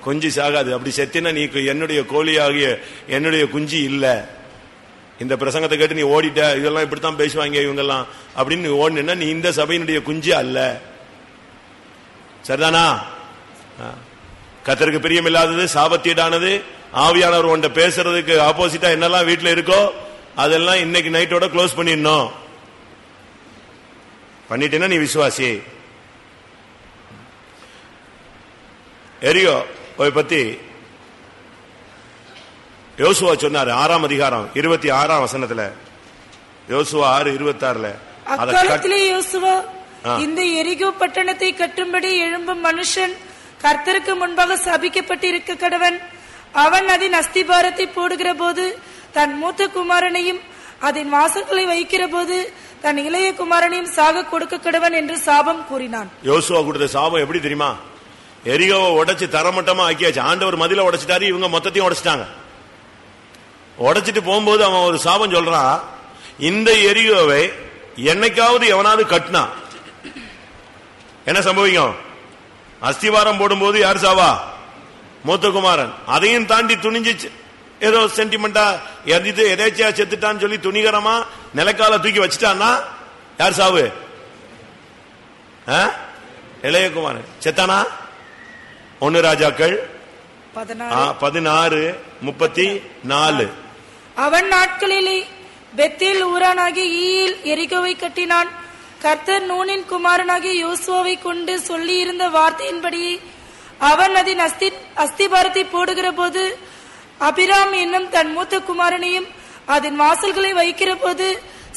குஞ்சு சாகாது. அப்படி செத்தினா நீ என்னுடைய கோழி ஆகிய என்னுடைய குஞ்சு இல்ல. இந்த பிரசங்கத்தை கேட்டு நீ ஓடிட்ட, இதெல்லாம் இப்படித்தான் பேசுவாங்க இவங்கெல்லாம் அப்படின்னு நீ ஓடினா நீ இந்த சபையினுடைய குஞ்சு அல்ல. சரிதானா? கர்த்தருக்கு பிரியமில்லாதது, சாபத்தீடானது, ஆவியானவர் ஒன்றை பேசுறதுக்கு ஆப்போசிட்டா என்னெல்லாம் வீட்டுல இருக்கோ அதெல்லாம் இன்னைக்கு நைட்டோட க்ளோஸ் பண்ணிடணும். பண்ணிட்டேன்னா நீ விசுவாசி. எரியோ பத்தி யோசுவா சொன்னாரு. 6ஆம் அதிகாரம் 26ஆம் வசனத்துல. யோசுவா 6:26.
அக்காலத்திலே யோசுவா இந்த எரிகோ பட்டணத்தை கட்டும்படி எழும்பும் மனுஷன் கர்த்தருக்கு முன்பாக சபிக்கப்பட்டிருக்க கடவன். அவன் அதன் அஸ்திபாரத்தை போடுகிற போது தன் மூத்த குமாரனையும் அதன் வாசல்களை வைக்கிற போது தன் இளைய குமாரனையும் சாக கொடுக்க கடவன் என்று சாபம் கூறினான்.
யோசுவா கொடுத்த சாபம் எப்படி தெரியுமா? எரிகோவை உடைச்சு தரமட்டமா ஆக்கியாச்சு. ஆண்டவர் மதில உடைச்சிட்டாரு, இவங்க மொத்தத்தையும் உடைச்சிட்டாங்க. உடைச்சிட்டு போகும்போது அவன் ஒரு சாபம் சொல்றான், இந்த எரிகோவை என்னைக்காவது எவனாவது கட்டினா என்ன சம்பவிக்கும்? அஸ்திவாரம் போடும்போது யார் சாவா? மூத்த குமாரன். அதையும் தாண்டி துணிஞ்சு ஏதோ சென்டிமெண்டா எதேச்சியா செத்துட்டான்னு சொல்லி துணிகரமா நிலக்கால தூக்கி வச்சுட்டான்னா யார் சாவு? இளைய குமாரன் செத்தானா? 1 ராஜாக்கள் 16:34.
அவன் நாட்களிலே பெத்தேல் ஊரானாகிய ஈயில் எரிகோவை கட்டினான். கர்த்தர் நூனின் குமாரனாகிய யோசுவாவை கொண்டு சொல்லி இருந்த வார்த்தையின்படியே அவன் அதன் அஸ்திபாரத்தை போடுகிற போது அபிராம் என்னும் தன் மூத்த குமாரனையும் அதன் வாசல்களை வைக்கிற போது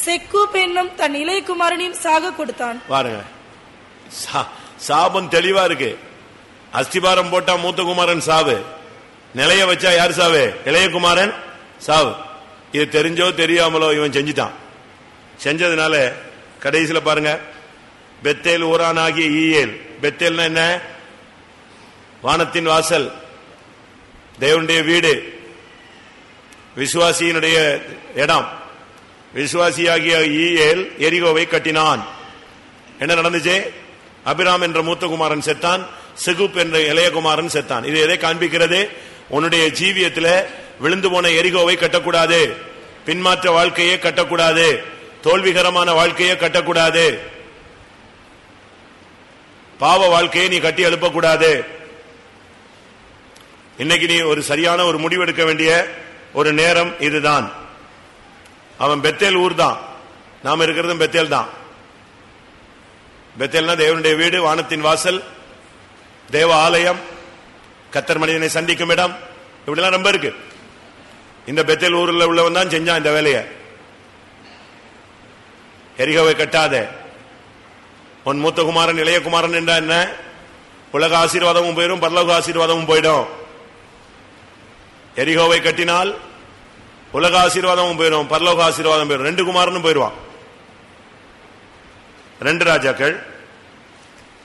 செக்கூப் என்னும் தன் இளைய குமாரனையும் சாக கொடுத்தான். பாருங்க,
சாபம் தெளிவா இருக்கு. அஸ்திபாரம் போட்டா மூத்த குமாரன் சாவு, நிலைய வச்சா யார் சாவு? இளைய குமாரன் சாவு. இது தெரிஞ்சோ தெரியாமலோ இவன் செஞ்சுட்டான். செஞ்சதுனால கடைசியில பாருங்க, பெத்தேல் ஊரானாகிய ஈயேல். பெத்தேல்னா என்ன? வானத்தின் வாசல், தேவனுடைய வீடு, விசுவாசியினுடைய இடம். விசுவாசியாகிய ஈயேல் எரிகோவை கட்டினான். என்ன நடந்துச்சு? அபிராம் என்ற மூத்த குமாரன் செத்தான், செகுப் என்ற இளையகுமாரன் செத்தான். இது எதை காண்பிக்கிறது? உன்னுடைய ஜீவியத்தில் விழுந்து போன எரிகோவை கட்டக்கூடாது, பின்மாற்ற வாழ்க்கையே கட்டக்கூடாது, தோல்விகரமான வாழ்க்கையே கட்டக்கூடாது, பாவ வாழ்க்கையை நீ கட்டி எழுப்பக்கூடாது. இன்னைக்கு நீ ஒரு சரியான ஒரு முடிவெடுக்க வேண்டிய ஒரு நேரம் இதுதான். அவன் பெத்தேல் ஊர் தான், நாம இருக்கிறதும் பெத்தேல் தான். பெத்தேல்னா தேவனுடைய வீடு, வானத்தின் வாசல், தேவ ஆலயம், கர்த்தர் மனிதனை சந்திக்கும் இடம், இப்படிலாம் ரொம்ப இருக்கு. இந்த பெத்தேல் ஊரில் உள்ளவன் தான் செஞ்சான் இந்த வேலையை. எரிகோவை கட்டாத. உன் மூத்த குமாரன் இளைய குமாரன் என்றா என்ன? உலக ஆசீர்வாதமும் போயிடும், பரலோக ஆசீர்வாதமும் போயிடும். எரிகோவை கட்டினால் உலக ஆசீர்வாதமும் போயிடும், பரலோக ஆசீர்வாதம் போயிடும். 2 குமாரனும் போயிடுவான். 2 ராஜாக்கள்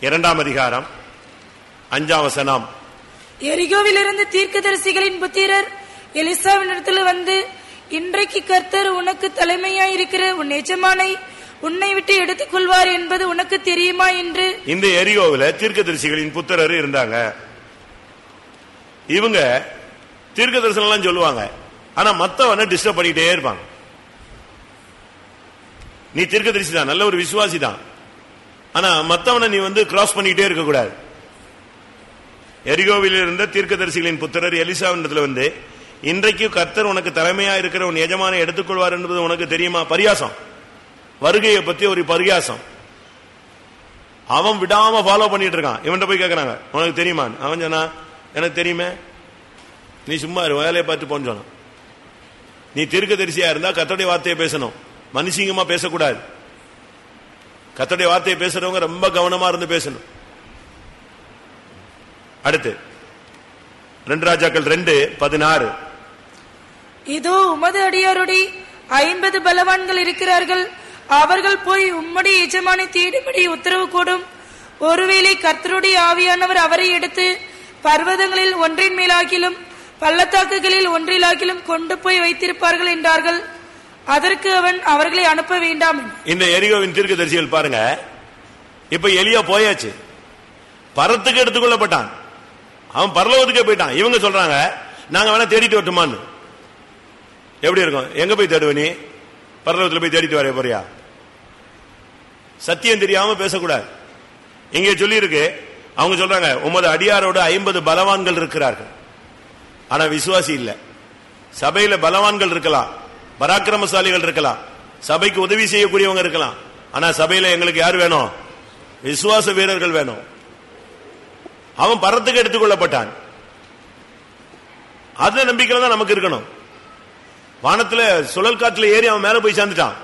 2ஆம் அதிகாரம் 5ஆம் வசனம்.
எரிகோவிலிருந்து தீர்க்கதரிசிகளின் புத்திரர் எலிசாவினிடத்தில் வந்து, இன்றைக்கு கர்த்தர் உனக்கு தலைமையாய் இருக்கிற உன் எஜமானை உன்னை விட்டு எடுத்துக் கொள்வார் என்பது உனக்கு தெரியுமா என்று. இந்த
எரிகோவில தீர்க்கதரிசிகளின் புத்திரர் இருந்தாங்க. இவங்க தீர்க்க தரிசனம் எல்லாம் சொல்லுவாங்க, ஆனா மத்தவனை டிஸ்டர்ப் பண்ணிட்டே இருப்பாங்க. நீ தீர்க்கதரிசி தான், நல்ல ஒரு விசுவாசி தான், ஆனா மத்தவனை நீ கிராஸ் பண்ணிட்டே இருக்க கூடாது. எரிகோவில் இருந்த தீர்க்கதரிசிகளின் புத்திரர் எலிசாவினிடத்தில் இன்றைக்கு கர்த்தர் உனக்கு தலைமையா இருக்கிற உன் எஜமானை எடுத்துக்கொள்வார் என்பது உனக்கு தெரியுமா? பரியாசம், வருகையை பத்தி ஒரு பரியாசம். அவன் விடாம ஃபாலோ பண்ணிட்டு இருக்கான். இவன் போய் கேட்கறாங்க, உனக்கு தெரியுமா? அவன் சொன்னா, எனக்கு தெரியுமே, நீ சும்மா வேலையை பார்த்து போன்னு சொன்னான். நீ தீர்க்கதரிசியா இருந்தா கர்த்தருடைய வார்த்தையை பேசணும், மனுஷங்கமா பேசக்கூடாது. கர்த்தருடைய வார்த்தையை பேசுறவங்க ரொம்ப கவனமா இருந்து பேசணும். அடுத்து 2 ராஜாக்கள் 2:16.
இதோ உமது அடியாரோடி 50 பலவான்கள் இருக்கிறார்கள். அவர்கள் போய் உம்முடைய எஜமானை தேடும்படி உத்தரவு கூடும். ஒருவேளை கர்த்தருடைய ஆவியானவர் அவரை எடுத்து பர்வதங்களில் ஒன்றின் மேலாகிலும் பள்ளத்தாக்குகளில் ஒன்றிலாகிலும் கொண்டு போய் வைத்திருப்பார்கள் என்றார்கள். அதற்கு அவன் அவர்களை அனுப்ப வேண்டாம்.
இந்த எரிகோவின் தீர்க்கதரிசிகள் பாருங்க, இப்ப எலியா போயாச்சு, பரத்துக்கு எடுத்துக்கொள்ளப்பட்டான், அவன் பரலோகத்துக்கே போயிட்டான். இவங்க சொல்றாங்க, நாங்க வேணா தேடிட்டு வரட்டுமான்னு. எப்படி இருக்கும்? எங்க போய் தேடுவ நீ? பரலோகத்தில் போய் தேடிட்டு வர போறியா? சத்தியம் தெரியாம பேசக்கூடாது. இங்கே சொல்லி இருக்கு, அவங்க சொல்றாங்க, உமது அடியாரோடு 50 பலவான்கள் இருக்கிறார்கள், ஆனா விசுவாசி இல்ல. சபையில பலவான்கள் இருக்கலாம், பராக்கிரமசாலிகள் இருக்கலாம், சபைக்கு உதவி செய்யக்கூடியவங்க இருக்கலாம், ஆனா சபையில எங்களுக்கு யார் வேணும்? விசுவாச வீரர்கள் வேணும். அவன் பரத்துக்கு எடுத்துக்கொள்ளப்பட்டான். அந்த நம்பிக்கையில தான் நமக்கு இருக்கணும். வானத்துல சுழல் காற்றுல ஏறி அவன் மேல போய் சேர்ந்துட்டான்.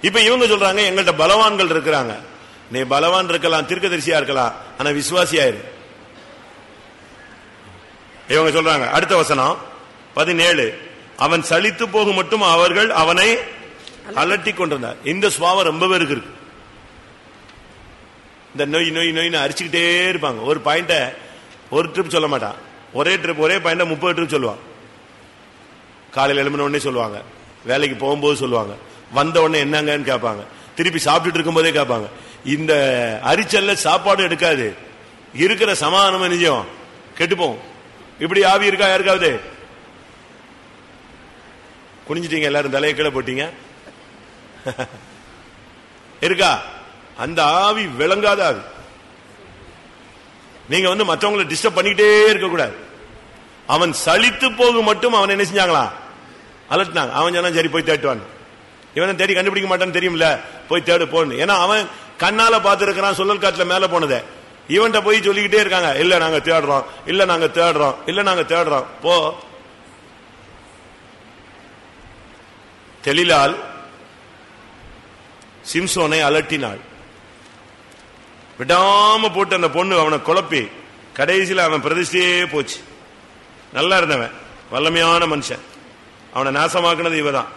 இப்ப இவங்க சொல்றாங்க, எங்கள்கிட்ட பலவான்கள் இருக்கிறாங்க. நீ பலவான் இருக்கலாம், தீர்க்கதரிசியா இருக்கலாம், ஆனா விசுவாசியாயிரு. இவங்க சொல்றாங்க. அடுத்த வசனம் 17. அவன் சலித்து போகும் மட்டும் அவர்கள் அவனை அலட்டி கொண்டிருந்தார். இந்த சுவாவம் ரொம்ப பேருக்கு இருக்கு. இந்த நோய் நோய் நோய்னு அரிச்சுக்கிட்டே இருப்பாங்க. ஒரு பாயிண்ட ஒரு ட்ரிப் சொல்ல மாட்டான், ஒரே ட்ரிப் ஒரே பாயிண்ட 30 ட்ரிப் சொல்லுவான். காலையில் எழும்பின உடனே சொல்லுவாங்க, வேலைக்கு போகும்போது சொல்லுவாங்க, வந்த உடனே என்னங்கன்னு கேட்பாங்க, திருப்பி சாப்பிட்டுட்டு இருக்கும் போதே கேட்பாங்க. இந்த அரிச்சல்ல சாப்பாடு எடுக்காது, இருக்கிற சமாதானம் நிஜம் கெட்டுப்போம். இப்படி ஆவி இருக்கா யாருக்காவது? குனிஞ்சிட்டீங்க எல்லாரும், தலையை கீழே போட்டீங்க இருக்கா? அந்த ஆவி விளங்காத ஆவி. நீங்க மற்றவங்களை டிஸ்டர்ப் பண்ணிக்கிட்டே இருக்க கூடாது. அவன் சலித்து போகும் மட்டும் அவன் என்ன செஞ்சாங்களா? அலட்டினாங்க. அவன் சொன்னா சரி போய் தேட்டுவான். இவனை தேடி கண்டுபிடிக்க மாட்டான்னு தெரியும்ல, போய் தேடு போன்னு. ஏன்னா அவன் கண்ணால பார்த்து இருக்கிறான் சுழல் காட்டுல மேல போனதை. இவன்ட்ட போய் சொல்லிக்கிட்டே இருக்காங்க, இல்ல நாங்க தேடுறோம், இல்ல நாங்க தேடுறோம், இல்ல நாங்க தேடுறோம். போ. தெளிலால் சிம்சோனை அலட்டினாள். விடாம போட்டு அந்த பொண்ணு அவனை குழப்பி கடைசியில் அவன் பிரதிஷ்டையே போச்சு. நல்லா இருந்தவன், வல்லமையான மனுஷன், அவனை நாசமாக்குனது இவதான்.